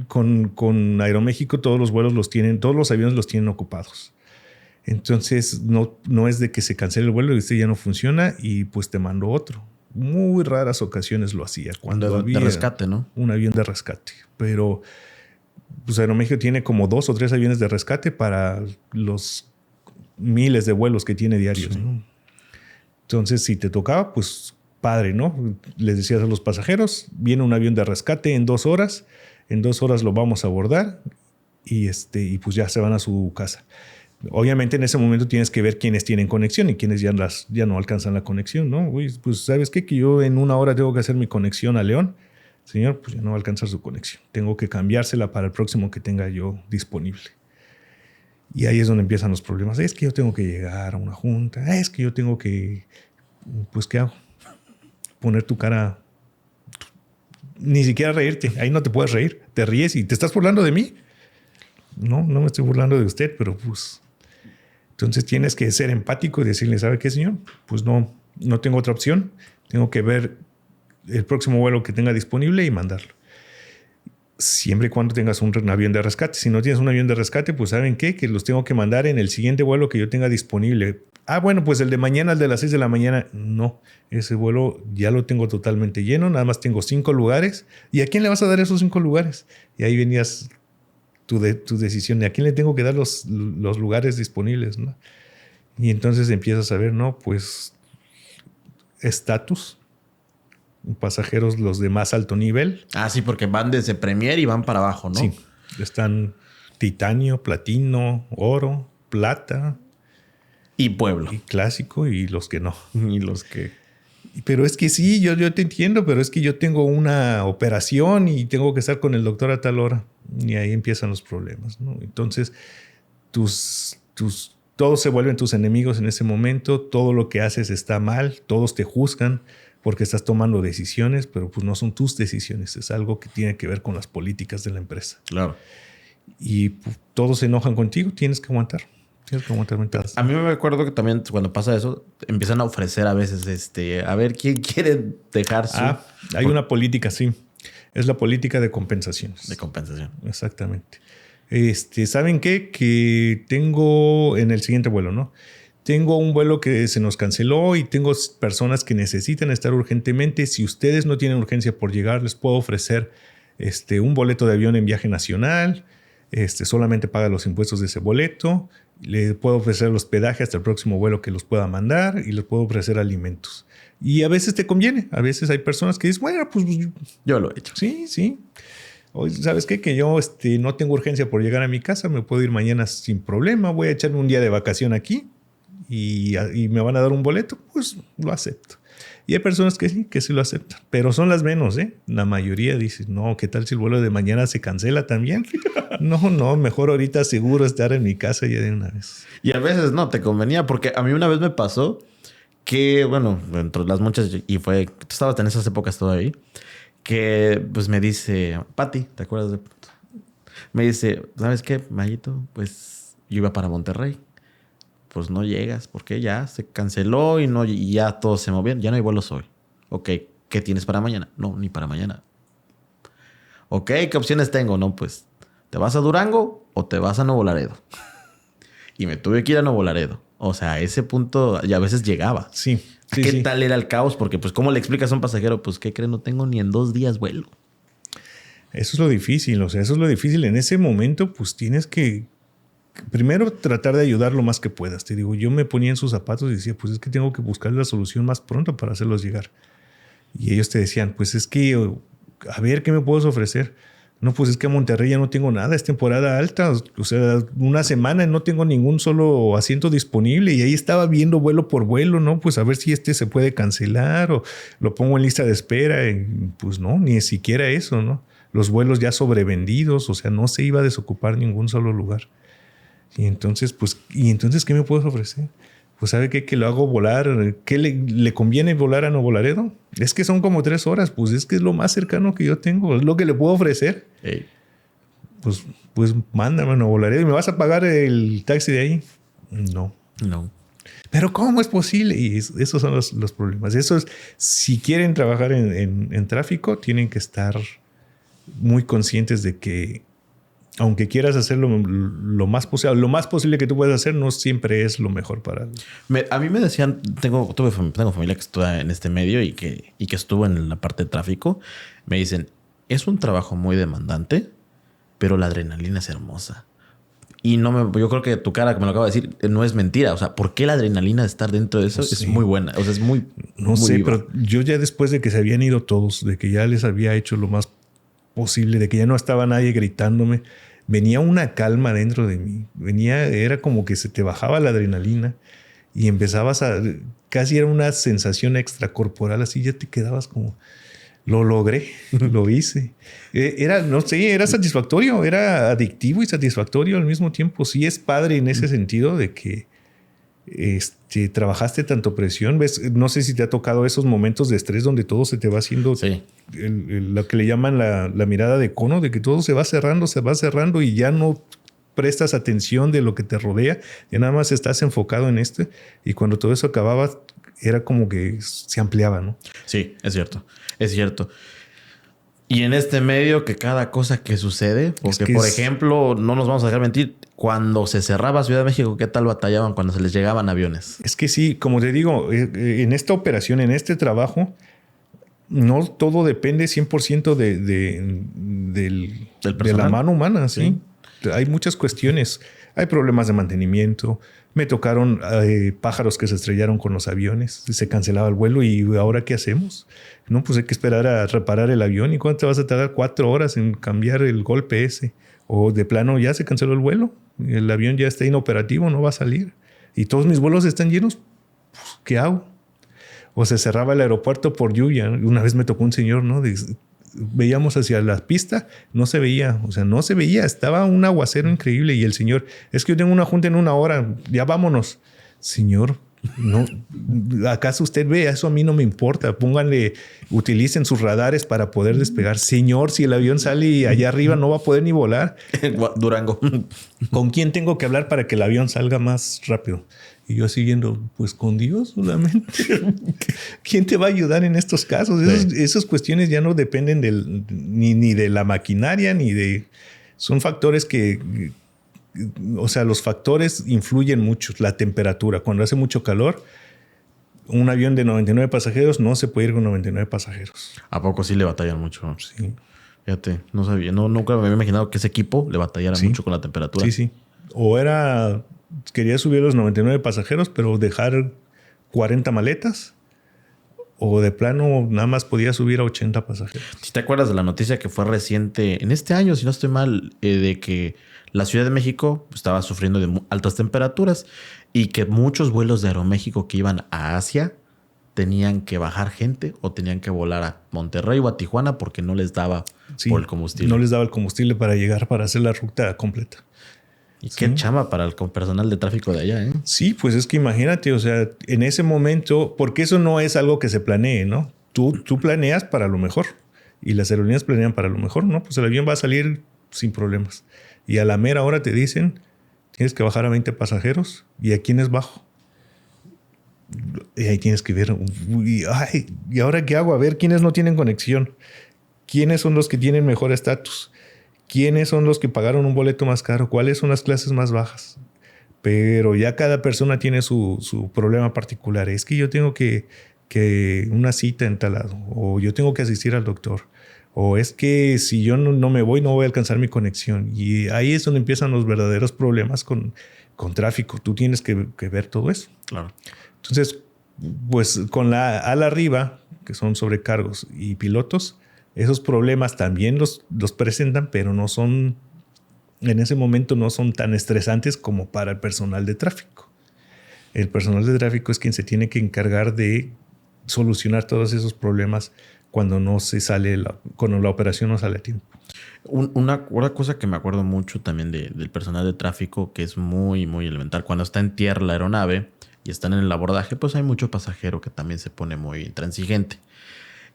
con Aeroméxico todos los aviones los tienen ocupados. Entonces, no es de que se cancele el vuelo y ya no funciona y pues te mando otro. Muy raras ocasiones lo hacía. Cuando había de rescate, ¿no? Un avión de rescate. Pero pues Aeroméxico tiene como 2 o 3 aviones de rescate para los miles de vuelos que tiene diarios, sí. ¿No? Entonces, si te tocaba, pues padre, ¿no? Les decías a los pasajeros, viene un avión de rescate en 2 horas. En 2 horas lo vamos a abordar y pues ya se van a su casa. Obviamente en ese momento tienes que ver quiénes tienen conexión y quiénes ya no alcanzan la conexión, ¿no? Uy, pues ¿sabes qué? Que yo en 1 hora tengo que hacer mi conexión a León. Señor, pues ya no va a alcanzar su conexión. Tengo que cambiársela para el próximo que tenga yo disponible. Y ahí es donde empiezan los problemas. Es que yo tengo que llegar a una junta. Es que yo tengo que... Pues, ¿qué hago? poner tu cara, ni siquiera reírte. Ahí no te puedes reír. Te ríes y te estás burlando de mí. No me estoy burlando de usted, pero pues... Entonces tienes que ser empático y decirle, ¿sabe qué, señor? Pues no tengo otra opción. Tengo que ver el próximo vuelo que tenga disponible y mandarlo. Siempre y cuando tengas un avión de rescate. Si no tienes un avión de rescate, pues ¿saben qué? Que los tengo que mandar en el siguiente vuelo que yo tenga disponible. Bueno, pues el de mañana, el de las 6 de la mañana. No, ese vuelo ya lo tengo totalmente lleno. Nada más tengo 5 lugares. ¿Y a quién le vas a dar esos 5 lugares? Y ahí venías tu decisión de a quién le tengo que dar los lugares disponibles, ¿no? Y entonces empiezas a ver, ¿no? Pues estatus, pasajeros los de más alto nivel. Sí, porque van desde Premier y van para abajo, ¿no? Sí, están platino, oro, plata. Y pueblo. Y clásico y los que no. Y los que... Pero es que sí, yo te entiendo, pero es que yo tengo una operación y tengo que estar con el doctor a tal hora. Y ahí empiezan los problemas, ¿no? Entonces, todos se vuelven tus enemigos en ese momento. Todo lo que haces está mal. Todos te juzgan porque estás tomando decisiones, pero pues no son tus decisiones. Es algo que tiene que ver con las políticas de la empresa. Claro. Y pues, todos se enojan contigo. Tienes que aguantar. Tienes que aguantar mentadas. A mí me acuerdo que también cuando pasa eso, empiezan a ofrecer a veces, a ver quién quiere dejar su... Hay una política, sí. Es la política de compensaciones. De compensación. Exactamente. ¿Saben qué? Que tengo en el siguiente vuelo, ¿no? Tengo un vuelo que se nos canceló y tengo personas que necesitan estar urgentemente. Si ustedes no tienen urgencia por llegar, les puedo ofrecer un boleto de avión en viaje nacional. Solamente paga los impuestos de ese boleto. Le puedo ofrecer el hospedaje hasta el próximo vuelo que los pueda mandar y les puedo ofrecer alimentos. Y a veces te conviene. A veces hay personas que dicen, bueno, pues yo lo he hecho. Sí. Hoy, ¿sabes qué? Que yo no tengo urgencia por llegar a mi casa. Me puedo ir mañana sin problema. Voy a echarme un día de vacación aquí y me van a dar un boleto. Pues lo acepto. Y hay personas que sí lo aceptan. Pero son las menos, ¿eh? La mayoría dice, no, ¿qué tal si el vuelo de mañana se cancela también? No, mejor ahorita seguro estar en mi casa ya de una vez. Y a veces no te convenía, porque a mí una vez me pasó que, bueno, entre las muchas, y fue, tú estabas en esas épocas todavía, que pues me dice, Pati, ¿te acuerdas de? Me dice, ¿sabes qué, Mayito? Pues yo iba para Monterrey. Pues no llegas, porque ya se canceló y ya todo se movió. Ya no hay vuelos hoy. Ok, ¿qué tienes para mañana? No, ni para mañana. Ok, ¿qué opciones tengo? No, pues, ¿te vas a Durango o te vas a Nuevo Laredo? Y me tuve que ir a Nuevo Laredo. O sea, a ese punto ya a veces llegaba. Sí. ¿Qué tal era el caos? Porque, pues, ¿cómo le explicas a un pasajero? Pues, ¿qué crees? No tengo ni en 2 días vuelo. Eso es lo difícil. O sea, eso es lo difícil. En ese momento, pues, tienes que primero tratar de ayudar lo más que puedas. Te digo, yo me ponía en sus zapatos y decía, pues es que tengo que buscar la solución más pronto para hacerlos llegar. Y ellos te decían, pues es que, a ver, ¿qué me puedes ofrecer? No, pues es que a Monterrey ya no tengo nada, es temporada alta. O sea, una semana no tengo ningún solo asiento disponible. Y ahí estaba viendo vuelo por vuelo, ¿no? Pues a ver si se puede cancelar o lo pongo en lista de espera. Y pues no, ni siquiera eso, ¿no? Los vuelos ya sobrevendidos, o sea, no se iba a desocupar ningún solo lugar. Y entonces, ¿qué me puedes ofrecer? Pues ¿sabe qué? Que lo hago volar. ¿Qué le conviene volar a Nuevo Laredo? Es que son como 3 horas. Pues es que es lo más cercano que yo tengo. Es lo que le puedo ofrecer. Hey. Pues mándame a Nuevo Laredo. ¿Y me vas a pagar el taxi de ahí? No. ¿Pero cómo es posible? Y esos son los problemas. Si quieren trabajar en tráfico, tienen que estar muy conscientes de que aunque quieras hacerlo lo más posible que tú puedas hacer, no siempre es lo mejor para... A mí me decían, tengo familia que estuvo en este medio y que estuvo en la parte de tráfico. Me dicen, es un trabajo muy demandante, pero la adrenalina es hermosa. Y yo creo que tu cara, que me lo acabo de decir, no es mentira. O sea, ¿por qué la adrenalina de estar dentro de eso es muy buena? O sea, es muy... No sé, viva. Pero yo ya después de que se habían ido todos, de que ya les había hecho lo más posible, de que ya no estaba nadie gritándome, venía una calma dentro de mí. Era como que se te bajaba la adrenalina y empezabas casi era una sensación extracorporal, así ya te quedabas como, lo logré, lo hice. Era satisfactorio, era adictivo y satisfactorio al mismo tiempo. Sí es padre en ese sentido de que trabajaste tanto presión, ves, no sé si te ha tocado esos momentos de estrés donde todo se te va haciendo, Sí. Lo que le llaman la mirada de cono, de que todo se va cerrando y ya no prestas atención de lo que te rodea, ya nada más estás enfocado en y cuando todo eso acababa era como que se ampliaba, ¿no? Sí, es cierto, es cierto. Y en este medio que cada cosa que sucede, porque por ejemplo, no nos vamos a dejar mentir, cuando se cerraba Ciudad de México, ¿qué tal batallaban cuando se les llegaban aviones? Es que sí, como te digo, en esta operación, en este trabajo, no todo depende 100% de la mano humana, ¿sí? Hay muchas cuestiones. Hay problemas de mantenimiento. Me tocaron pájaros que se estrellaron con los aviones. Se cancelaba el vuelo y ¿ahora qué hacemos? No, pues hay que esperar a reparar el avión. ¿Y cuánto te vas a tardar? 4 horas en cambiar el golpe ese. O de plano ya se canceló el vuelo. El avión ya está inoperativo, no va a salir. Y todos mis vuelos están llenos. Pues, ¿qué hago? O se cerraba el aeropuerto por lluvia. Una vez me tocó un señor, ¿no? Veíamos hacia la pista, no se veía. O sea, no se veía. Estaba un aguacero increíble. Y el señor, es que yo tengo una junta en 1 hora. Ya vámonos. Señor, no. ¿Acaso usted ve? Eso a mí no me importa. Pónganle, utilicen sus radares para poder despegar. Señor, si el avión sale allá arriba no va a poder ni volar. Durango. ¿Con quién tengo que hablar para que el avión salga más rápido? Y yo siguiendo, pues con Dios solamente. ¿Quién te va a ayudar en estos casos? Esas cuestiones ya no dependen ni de la maquinaria, ni de... Son factores que... O sea, los factores influyen mucho. La temperatura. Cuando hace mucho calor, un avión de 99 pasajeros no se puede ir con 99 pasajeros. ¿A poco sí le batallan mucho? Sí. Fíjate, no sabía. Nunca me había imaginado que ese equipo le batallara mucho con la temperatura. Sí, sí. O era... Quería subir los 99 pasajeros, pero dejar 40 maletas. O de plano nada más podía subir a 80 pasajeros. ¿Sí te acuerdas de la noticia que fue reciente en este año, si no estoy mal, de que la Ciudad de México estaba sufriendo de altas temperaturas y que muchos vuelos de Aeroméxico que iban a Asia tenían que bajar gente o tenían que volar a Monterrey o a Tijuana porque no les daba por el combustible? No les daba el combustible para llegar, para hacer la ruta completa. Y qué chamba para el personal de tráfico de allá, ¿eh? Sí, pues es que imagínate, o sea, en ese momento, porque eso no es algo que se planee, ¿no? Tú planeas para lo mejor y las aerolíneas planean para lo mejor, ¿no? Pues el avión va a salir sin problemas. Y a la mera hora te dicen, tienes que bajar a 20 pasajeros y ¿a quién es bajo? Y ahí tienes que ver, ¿y ahora qué hago? A ver, ¿quiénes no tienen conexión? ¿Quiénes son los que tienen mejor estatus? ¿Quiénes son los que pagaron un boleto más caro? ¿Cuáles son las clases más bajas? Pero ya cada persona tiene su problema particular. Es que yo tengo que una cita en tal lado. O yo tengo que asistir al doctor. O es que si yo no me voy, no voy a alcanzar mi conexión. Y ahí es donde empiezan los verdaderos problemas con tráfico. Tú tienes que ver todo eso. Claro. Entonces, pues con la ala arriba, que son sobrecargos y pilotos, esos problemas también los presentan, pero no son, en ese momento no son tan estresantes como para el personal de tráfico. El personal de tráfico es quien se tiene que encargar de solucionar todos esos problemas cuando cuando la operación no sale a tiempo. Una cosa que me acuerdo mucho también del personal de tráfico, que es muy, muy elemental. Cuando está en tierra la aeronave y están en el abordaje, pues hay mucho pasajero que también se pone muy intransigente.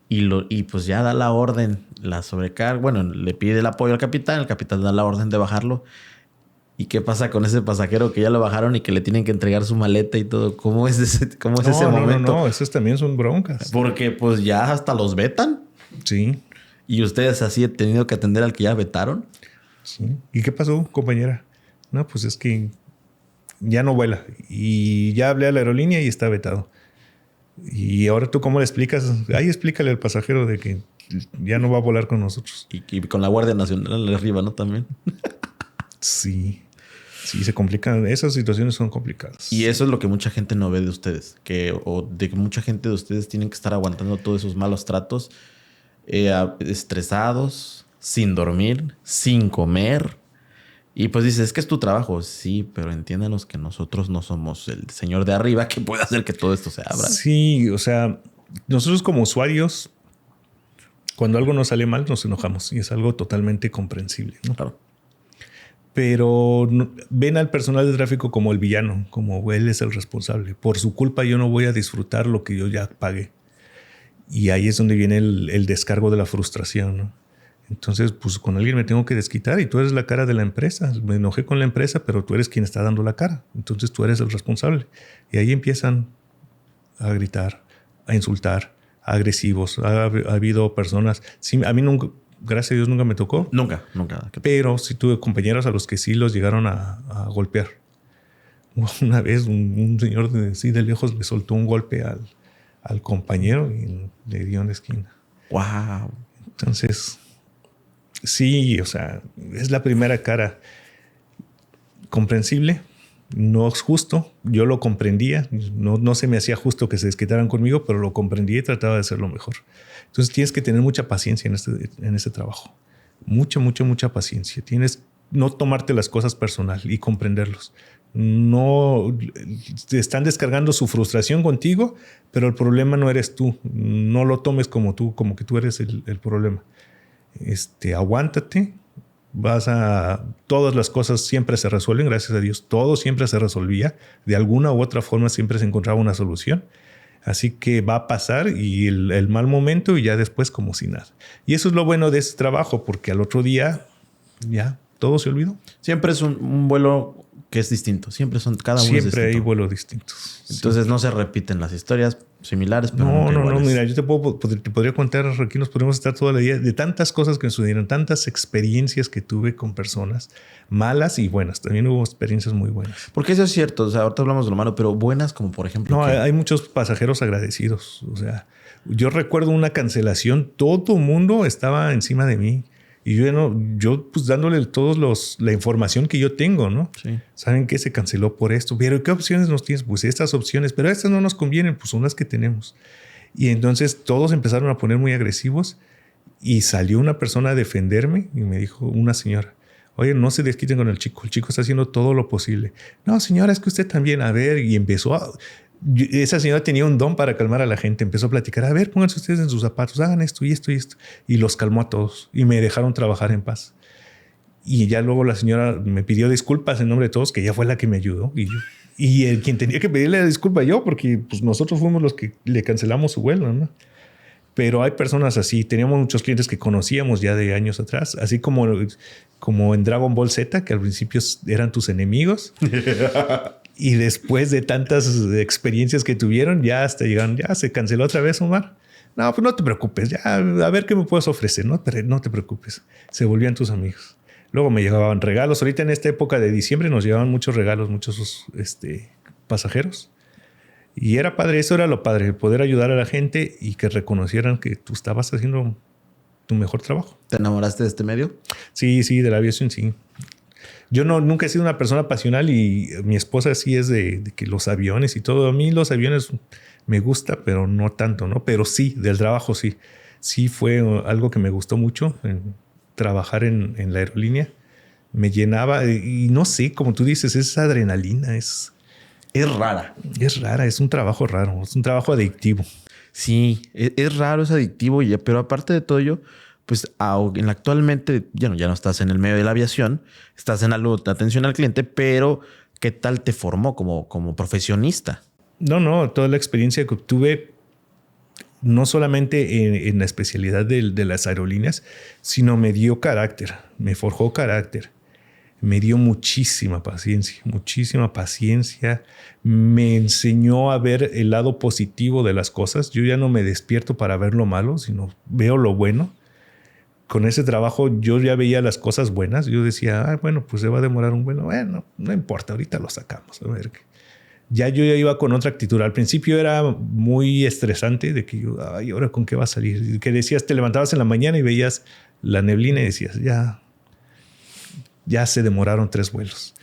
Y pues ya da la orden, la sobrecarga. Bueno, le pide el apoyo al capitán. El capitán da la orden de bajarlo. ¿Y qué pasa con ese pasajero que ya lo bajaron y que le tienen que entregar su maleta y todo? ¿Cómo es ese momento? No, esos también son broncas. Porque pues ya hasta los vetan. Sí. ¿Y ustedes así han tenido que atender al que ya vetaron? Sí. ¿Y qué pasó, compañera? No, pues es que ya no vuela. Y ya hablé a la aerolínea y está vetado. Y ahora tú, ¿cómo le explicas? Ahí explícale al pasajero de que ya no va a volar con nosotros. Y con la Guardia Nacional arriba, ¿no? También. Sí. Sí, se complican. Esas situaciones son complicadas. Y eso es lo que mucha gente no ve de ustedes. O de que mucha gente de ustedes tienen que estar aguantando todos esos malos tratos. Estresados, sin dormir, sin comer. Y pues dices, es que es tu trabajo. Sí, pero entiéndanos que nosotros no somos el señor de arriba que puede hacer que todo esto se abra. Sí, o sea, nosotros como usuarios, cuando algo nos sale mal, nos enojamos. Y es algo totalmente comprensible, ¿no? Claro. pero ven al personal de tráfico como el villano, como él es el responsable. Por su culpa yo no voy a disfrutar lo que yo ya pagué. Y ahí es donde viene el descargo de la frustración, ¿no? Entonces, pues con alguien me tengo que desquitar y tú eres la cara de la empresa. Me enojé con la empresa, pero tú eres quien está dando la cara. Entonces tú eres el responsable. Y ahí empiezan a gritar, a insultar, agresivos. Ha habido personas... Sí, a mí nunca... Gracias a Dios nunca me tocó. Nunca. Pero sí tuve compañeros a los que sí los llegaron a golpear. Una vez un señor de lejos le soltó un golpe al compañero y le dio en la esquina. Wow. Entonces, sí, o sea, es la primera cara. Comprensible, no es justo. Yo lo comprendía. No se me hacía justo que se desquitaran conmigo, pero lo comprendía y trataba de hacerlo mejor. Entonces tienes que tener mucha paciencia en este trabajo. Mucha paciencia. Tienes no tomarte las cosas personal y comprenderlos. No te están descargando su frustración contigo, pero el problema no eres tú. No lo tomes como que tú eres el problema. Aguántate. Todas las cosas siempre se resuelven, gracias a Dios. Todo siempre se resolvía. De alguna u otra forma siempre se encontraba una solución. Así que va a pasar y el mal momento y ya después como si nada. Y eso es lo bueno de ese trabajo, porque al otro día ya todo se olvidó. Siempre es un vuelo que es distinto. Siempre cada uno es distinto. Siempre hay vuelos distintos. Entonces no se repiten las historias similares, pero no. Mira, yo te podría contar, aquí nos podemos estar toda la día de tantas cosas que me sucedieron, tantas experiencias que tuve con personas malas y buenas. También hubo experiencias muy buenas. Porque eso es cierto. O sea, ahorita hablamos de lo malo, pero buenas como por ejemplo... No, hay muchos pasajeros agradecidos. O sea, yo recuerdo una cancelación. Todo el mundo estaba encima de mí. Y yo pues dándole la información que yo tengo, ¿no? Sí. ¿Saben qué? Se canceló por esto. Pero ¿qué opciones nos tienes? Pues estas opciones. Pero estas no nos convienen. Pues son las que tenemos. Y entonces todos empezaron a poner muy agresivos. Y salió una persona a defenderme. Y me dijo una señora: oye, no se desquiten con el chico. El chico está haciendo todo lo posible. No, señora, es que usted también. A ver. Y esa señora tenía un don para calmar a la gente. Empezó a platicar. A ver, pónganse ustedes en sus zapatos. Hagan esto y esto y esto. Y los calmó a todos. Y me dejaron trabajar en paz. Y ya luego la señora me pidió disculpas en nombre de todos, que ella fue la que me ayudó. Y quien tenía que pedirle la disculpa yo, porque pues nosotros fuimos los que le cancelamos su vuelo, ¿no? Pero hay personas así. Teníamos muchos clientes que conocíamos ya de años atrás. Así como en Dragon Ball Z, que al principio eran tus enemigos. Y después de tantas experiencias que tuvieron, ya hasta llegaron, ya se canceló otra vez, Omar. No, pues no te preocupes, ya a ver qué me puedes ofrecer, ¿no? Pero no te preocupes, se volvían tus amigos. Luego me llegaban regalos. Ahorita en esta época de diciembre nos llegaban muchos regalos, muchos pasajeros. Y era padre, eso era lo padre, poder ayudar a la gente y que reconocieran que tú estabas haciendo tu mejor trabajo. ¿Te enamoraste de este medio? Sí, de la aviación, sí. Yo nunca he sido una persona pasional y mi esposa sí es de que los aviones y todo. A mí los aviones me gusta, pero no tanto, ¿no? Pero sí, del trabajo sí. Sí fue algo que me gustó mucho, trabajar en la aerolínea. Me llenaba y no sé, como tú dices, esa adrenalina es rara. Es rara, es un trabajo raro, es un trabajo adictivo. Sí, es raro, es adictivo, pero aparte de todo ello, pues actualmente ya no estás en el medio de la aviación, estás en algo de atención al cliente, pero ¿qué tal te formó como profesionista? No, toda la experiencia que obtuve, no solamente en la especialidad de las aerolíneas, sino me dio carácter, me forjó carácter, me dio muchísima paciencia, me enseñó a ver el lado positivo de las cosas. Yo ya no me despierto para ver lo malo, sino veo lo bueno. Con ese trabajo yo ya veía las cosas buenas. Yo decía, bueno, pues se va a demorar un vuelo. Bueno, no importa, ahorita lo sacamos. A ver. Yo ya iba con otra actitud. Al principio era muy estresante de que yo, ay, ¿ahora con qué va a salir? Que decías, te levantabas en la mañana y veías la neblina y decías, ya se demoraron 3 vuelos.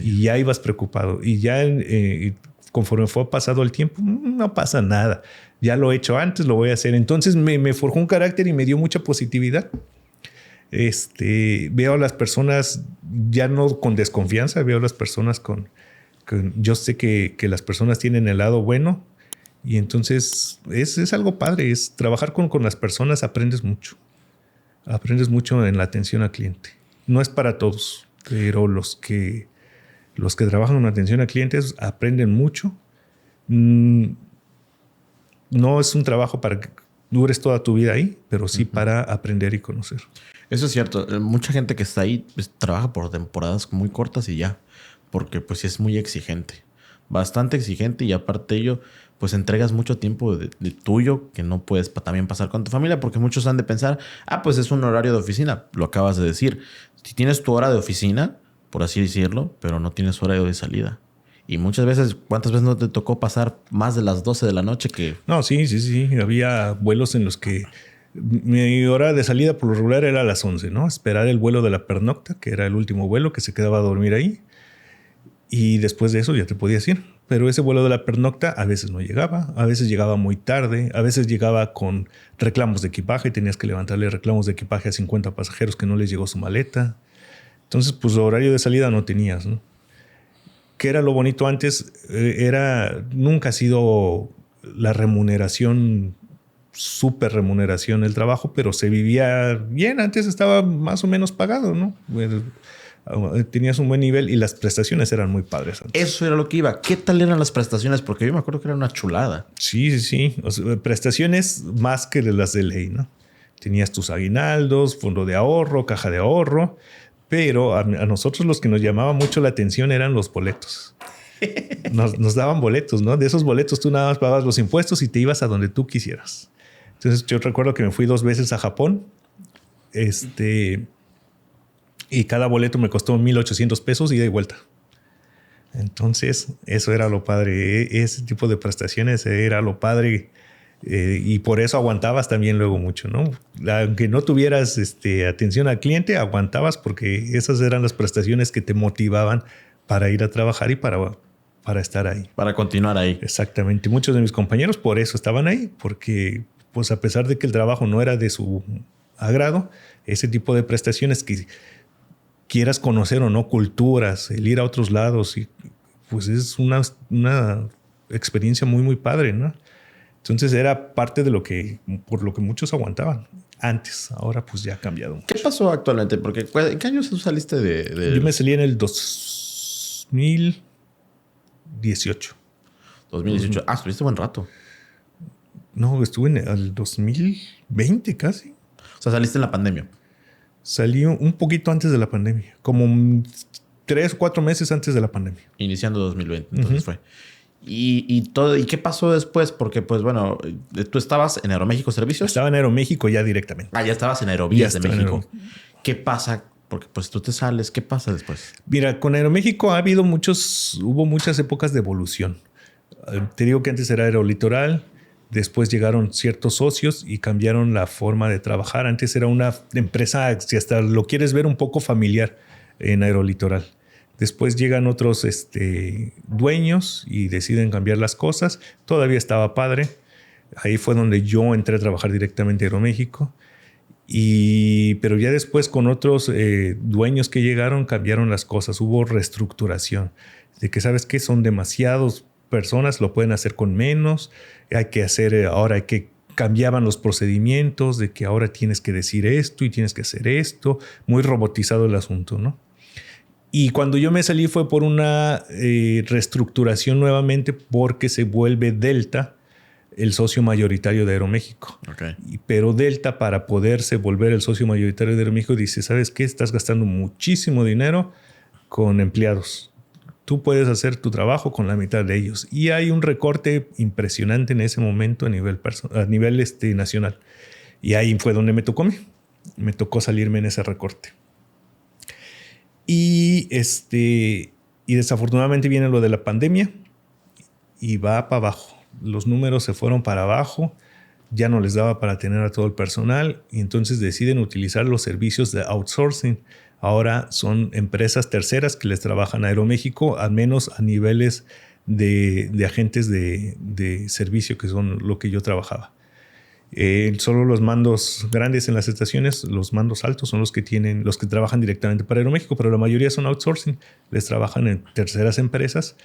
Y ya ibas preocupado. Y ya conforme fue pasado el tiempo, no pasa nada. Ya lo he hecho antes, lo voy a hacer. Entonces me forjó un carácter y me dio mucha positividad. Veo a las personas ya no con desconfianza, veo a las personas yo sé que las personas tienen el lado bueno y entonces es algo padre. Es trabajar con las personas, aprendes mucho. Aprendes mucho en la atención al cliente. No es para todos. Pero los que trabajan en atención a clientes aprenden mucho. No es un trabajo para que dures toda tu vida ahí, pero sí para aprender y conocer. Eso es cierto. Mucha gente que está ahí pues, trabaja por temporadas muy cortas y ya. Porque pues sí es muy exigente. Bastante exigente y aparte de ello, pues entregas mucho tiempo de tuyo que no puedes también pasar con tu familia porque muchos han de pensar, pues es un horario de oficina. Lo acabas de decir. Si tienes tu hora de oficina, por así decirlo, pero no tienes horario de salida. Y muchas veces, ¿cuántas veces no te tocó pasar más de las 12 de la noche que... No, sí. Había vuelos en los que mi hora de salida por lo regular era a las 11, ¿no? Esperar el vuelo de la pernocta, que era el último vuelo que se quedaba a dormir ahí. Y después de eso ya te podías ir. Pero ese vuelo de la pernocta a veces no llegaba, a veces llegaba muy tarde, a veces llegaba con reclamos de equipaje. Tenías que levantarle reclamos de equipaje a 50 pasajeros que no les llegó su maleta. Entonces, pues horario de salida no tenías, ¿no? ¿Qué era lo bonito antes? Nunca ha sido la remuneración, súper remuneración el trabajo, pero se vivía bien. Antes estaba más o menos pagado, ¿no? Tenías un buen nivel y las prestaciones eran muy padres antes. Eso era lo que iba. ¿Qué tal eran las prestaciones? Porque yo me acuerdo que era una chulada. Sí. O sea, prestaciones más que las de ley, ¿no? Tenías tus aguinaldos, fondo de ahorro, caja de ahorro, pero a nosotros los que nos llamaba mucho la atención eran los boletos. Nos daban boletos, ¿no? De esos boletos tú nada más pagabas los impuestos y te ibas a donde tú quisieras. Entonces yo recuerdo que me fui 2 veces a Japón. Y cada boleto me costó 1,800 pesos ida y vuelta. Entonces, eso era lo padre. Ese tipo de prestaciones era lo padre. Y por eso aguantabas también luego mucho, ¿no? Aunque no tuvieras atención al cliente, aguantabas porque esas eran las prestaciones que te motivaban para ir a trabajar y para estar ahí. Para continuar ahí. Exactamente. Muchos de mis compañeros por eso estaban ahí, porque pues a pesar de que el trabajo no era de su agrado, ese tipo de prestaciones que quieras conocer o no culturas, el ir a otros lados, y pues es una experiencia muy, muy padre, ¿no? Entonces era parte de por lo que muchos aguantaban antes. Ahora pues ya ha cambiado mucho. ¿Qué pasó actualmente? Porque ¿en qué años tú saliste de...? Yo me salí en el 2018. 2018. Estuviste buen rato. No, estuve en el 2020 casi. O sea, saliste en la pandemia. Salí un poquito antes de la pandemia, como 3 o 4 meses antes de la pandemia. Iniciando 2020, entonces fue. ¿Y qué pasó después? Porque, pues bueno, tú estabas en Aeroméxico Servicios. Estaba en Aeroméxico ya directamente. Ya estabas en Aerovías de México. ¿Qué pasa? Porque pues tú te sales. ¿Qué pasa después? Mira, con Aeroméxico hubo muchas épocas de evolución. Te digo que antes era Aerolitoral. Después llegaron ciertos socios y cambiaron la forma de trabajar. Antes era una empresa, si hasta lo quieres ver, un poco familiar en Aerolitoral. Después llegan otros dueños y deciden cambiar las cosas. Todavía estaba padre. Ahí fue donde yo entré a trabajar directamente en Aeroméxico. Pero ya después con otros dueños que llegaron cambiaron las cosas. Hubo reestructuración. De que, ¿sabes qué? Son demasiados personas, lo pueden hacer con menos. Cambiaban los procedimientos de que ahora tienes que decir esto y tienes que hacer esto. Muy robotizado el asunto, ¿no? Y cuando yo me salí fue por una reestructuración nuevamente porque se vuelve Delta el socio mayoritario de Aeroméxico. Okay. Pero Delta, para poderse volver el socio mayoritario de Aeroméxico, dice, ¿sabes qué? Estás gastando muchísimo dinero con empleados. Tú puedes hacer tu trabajo con la mitad de ellos. Y hay un recorte impresionante en ese momento a nivel nacional. Y ahí fue donde me tocó a mí. Me tocó salirme en ese recorte. Y desafortunadamente viene lo de la pandemia y va para abajo. Los números se fueron para abajo. Ya no les daba para tener a todo el personal. Y entonces deciden utilizar los servicios de outsourcing. Ahora son empresas terceras que les trabajan a Aeroméxico, al menos a niveles de agentes de servicio, que son lo que yo trabajaba. Solo los mandos grandes en las estaciones, los mandos altos son los que trabajan directamente para Aeroméxico, pero la mayoría son outsourcing. Les trabajan en terceras empresas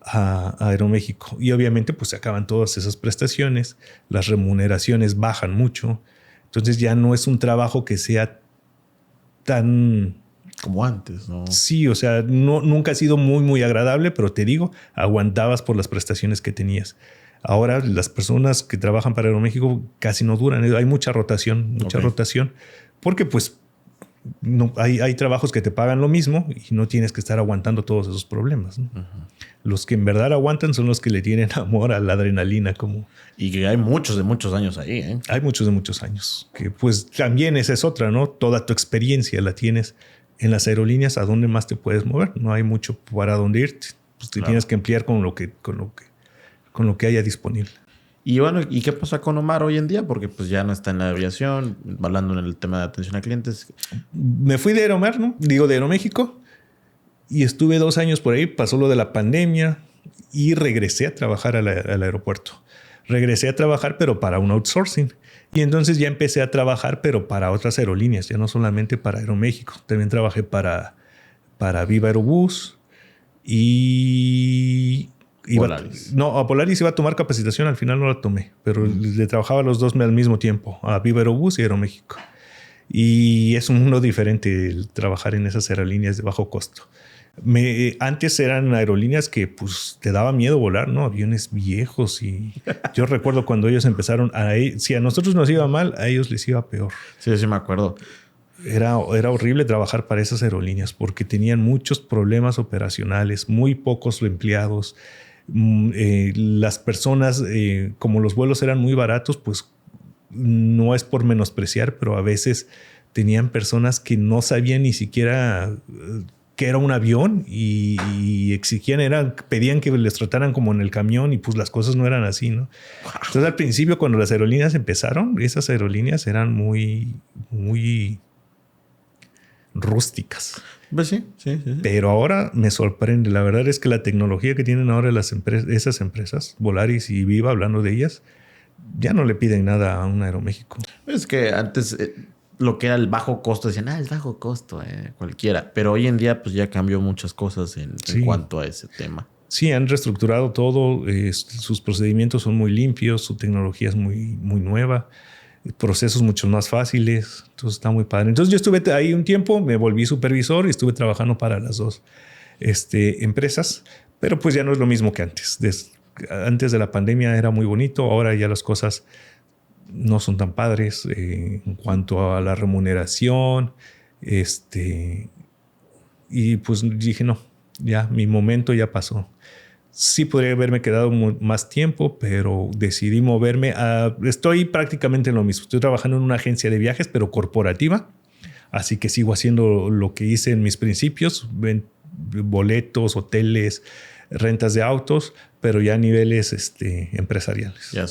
a Aeroméxico. Y obviamente pues se acaban todas esas prestaciones, las remuneraciones bajan mucho. Entonces ya no es un trabajo que sea tan Como antes, ¿no? Sí, o sea, nunca ha sido muy, muy agradable, pero te digo, aguantabas por las prestaciones que tenías. Ahora las personas que trabajan para Aeroméxico casi no duran. Hay mucha rotación, porque pues no, hay trabajos que te pagan lo mismo y no tienes que estar aguantando todos esos problemas, ¿no? Los que en verdad aguantan son los que le tienen amor a la adrenalina. Y que hay muchos de muchos años ahí, ¿eh? Hay muchos de muchos años. Que pues también esa es otra, ¿no? Toda tu experiencia la tienes en las aerolíneas. ¿A dónde más te puedes mover? No hay mucho para dónde irte. Pues te tienes que emplear con lo que haya disponible. Y bueno, ¿y qué pasa con Omar hoy en día? Porque pues ya no está en la aviación, hablando en el tema de atención a clientes. Me fui de Aeromar, ¿no? Digo, de Aeroméxico. Y estuve 2 años por ahí. Pasó lo de la pandemia y regresé a trabajar al aeropuerto. Regresé a trabajar, pero para un outsourcing. Y entonces ya empecé a trabajar, pero para otras aerolíneas. Ya no solamente para Aeroméxico. También trabajé para Viva Aerobús y... Polaris. A Polaris iba a tomar capacitación, al final no la tomé, pero le trabajaba a los dos al mismo tiempo, a Viva Aerobús y Aeroméxico. Y es un mundo diferente el trabajar en esas aerolíneas de bajo costo. Antes eran aerolíneas que pues te daba miedo volar, ¿no? Aviones viejos y yo recuerdo cuando ellos empezaron, si a nosotros nos iba mal, a ellos les iba peor. Sí, sí me acuerdo. Era horrible trabajar para esas aerolíneas porque tenían muchos problemas operacionales, muy pocos empleados. Las personas, como los vuelos eran muy baratos, pues no es por menospreciar, pero a veces tenían personas que no sabían ni siquiera que era un avión y pedían que les trataran como en el camión y pues las cosas no eran así, ¿no? Wow. Entonces al principio cuando las aerolíneas empezaron, esas aerolíneas eran muy, muy rústicas. Pues sí. Pero ahora me sorprende. La verdad es que la tecnología que tienen ahora esas empresas, Volaris y Viva, hablando de ellas, ya no le piden nada a un Aeroméxico. Es que antes lo que era el bajo costo, decían, es bajo costo, cualquiera. Pero hoy en día pues ya cambió muchas cosas en cuanto a ese tema. Sí, han reestructurado todo. Sus procedimientos son muy limpios, su tecnología es muy, muy nueva. Procesos mucho más fáciles. Entonces está muy padre. Entonces yo estuve ahí un tiempo, me volví supervisor y estuve trabajando para las dos empresas, pero pues ya no es lo mismo que antes. Antes de la pandemia era muy bonito, ahora ya las cosas no son tan padres en cuanto a la remuneración. Y pues dije, no, ya mi momento ya pasó. Sí podría haberme quedado más tiempo, pero decidí moverme. Estoy prácticamente en lo mismo. Estoy trabajando en una agencia de viajes, pero corporativa. Así que sigo haciendo lo que hice en mis principios. Boletos, hoteles, rentas de autos, pero ya a niveles empresariales. Ya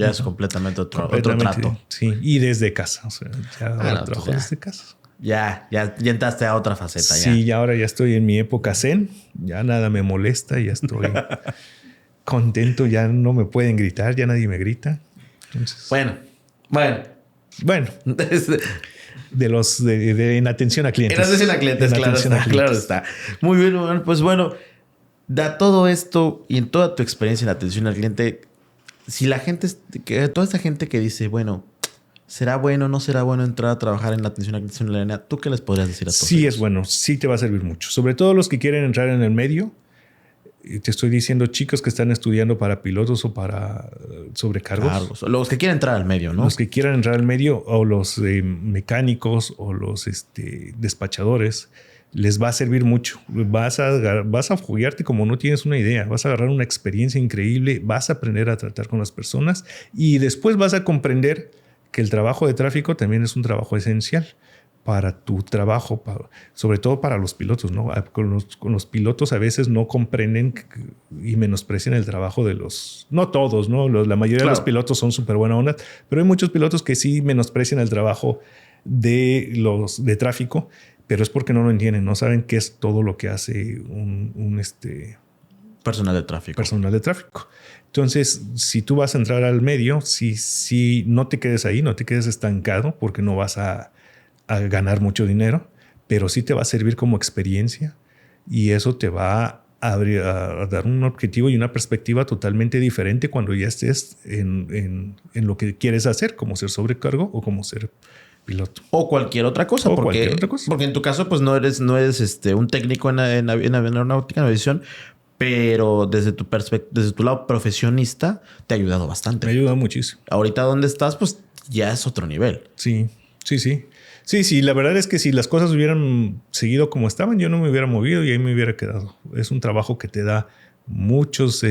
es completamente otro trato. Sí, y desde casa. O sea, ya trabajo desde casa. Ya entraste a otra faceta. Sí, ya ahora ya estoy en mi época zen. Ya nada me molesta, ya estoy contento, ya no me pueden gritar, ya nadie me grita. Entonces, bueno. En atención a clientes. En atención a clientes, claro está. Muy bien, pues bueno, da todo esto y en toda tu experiencia en atención al cliente, si la gente, toda esta gente que dice, bueno, ¿será bueno o no será bueno entrar a trabajar en la atención a clientes en la línea? ¿Tú qué les podrías decir a todos? Sí, es bueno. Sí te va a servir mucho. Sobre todo los que quieren entrar en el medio. Te estoy diciendo chicos que están estudiando para pilotos o para sobrecargos. Los que quieren entrar al medio, ¿no? Los que quieran entrar al medio o los mecánicos o los despachadores. Les va a servir mucho. Vas a foguearte como no tienes una idea. Vas a agarrar una experiencia increíble. Vas a aprender a tratar con las personas. Y después vas a comprender que el trabajo de tráfico también es un trabajo esencial para tu trabajo, sobre todo para los pilotos, ¿no? Con los pilotos a veces no comprenden y menosprecian el trabajo de los... No todos, ¿no? La mayoría de los pilotos son súper buena onda, pero hay muchos pilotos que sí menosprecian el trabajo de tráfico, pero es porque no lo entienden, no saben qué es todo lo que hace un personal de tráfico. Personal de tráfico. Entonces, si tú vas a entrar al medio, si no te quedes ahí, no te quedes estancado porque no vas a ganar mucho dinero, pero sí te va a servir como experiencia y eso te va a dar un objetivo y una perspectiva totalmente diferente cuando ya estés en lo que quieres hacer, como ser sobrecargo o como ser piloto. O cualquier otra cosa. O porque, cualquier otra cosa. Porque en tu caso, pues no eres un técnico en aeronáutica, en aviación, pero desde tu lado profesionista, te ha ayudado bastante. Me ayuda muchísimo. Ahorita donde estás, pues ya es otro nivel. Sí, sí, sí. Sí, la verdad es que si las cosas hubieran seguido como estaban, yo no me hubiera movido y ahí me hubiera quedado. Es un trabajo que te da muchos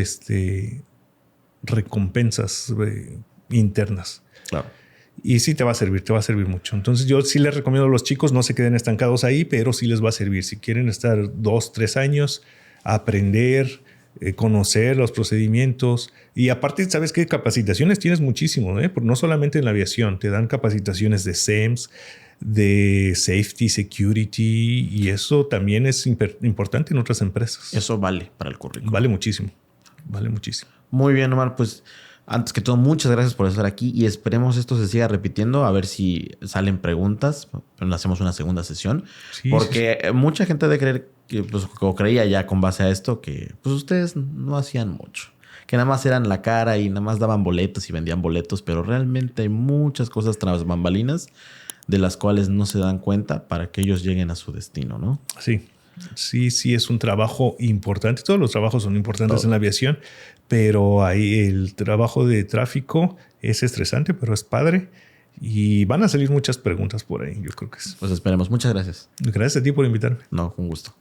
recompensas internas. Claro. Y sí te va a servir mucho. Entonces yo sí les recomiendo a los chicos no se queden estancados ahí, pero sí les va a servir. Si quieren estar 2, 3 años, aprender, conocer los procedimientos. Y aparte, ¿sabes qué? Capacitaciones tienes muchísimo, no solamente en la aviación. Te dan capacitaciones de SEMS, de Safety, Security, y eso también es importante en otras empresas. Eso vale para el currículum. Vale muchísimo. Vale muchísimo. Muy bien, Omar. Pues antes que todo, muchas gracias por estar aquí y esperemos esto se siga repitiendo. A ver si salen preguntas. Hacemos una segunda sesión. Sí, porque mucha gente debe creer que, pues, o creía ya con base a esto, que pues ustedes no hacían mucho. Que nada más eran la cara y nada más daban boletos y vendían boletos. Pero realmente hay muchas cosas tras bambalinas de las cuales no se dan cuenta para que ellos lleguen a su destino, ¿no? Sí. Sí, es un trabajo importante. Todos los trabajos son importantes en la aviación, pero ahí el trabajo de tráfico es estresante, pero es padre. Y van a salir muchas preguntas por ahí, yo creo que es. Pues esperemos. Muchas gracias. Gracias a ti por invitarme. No, un gusto.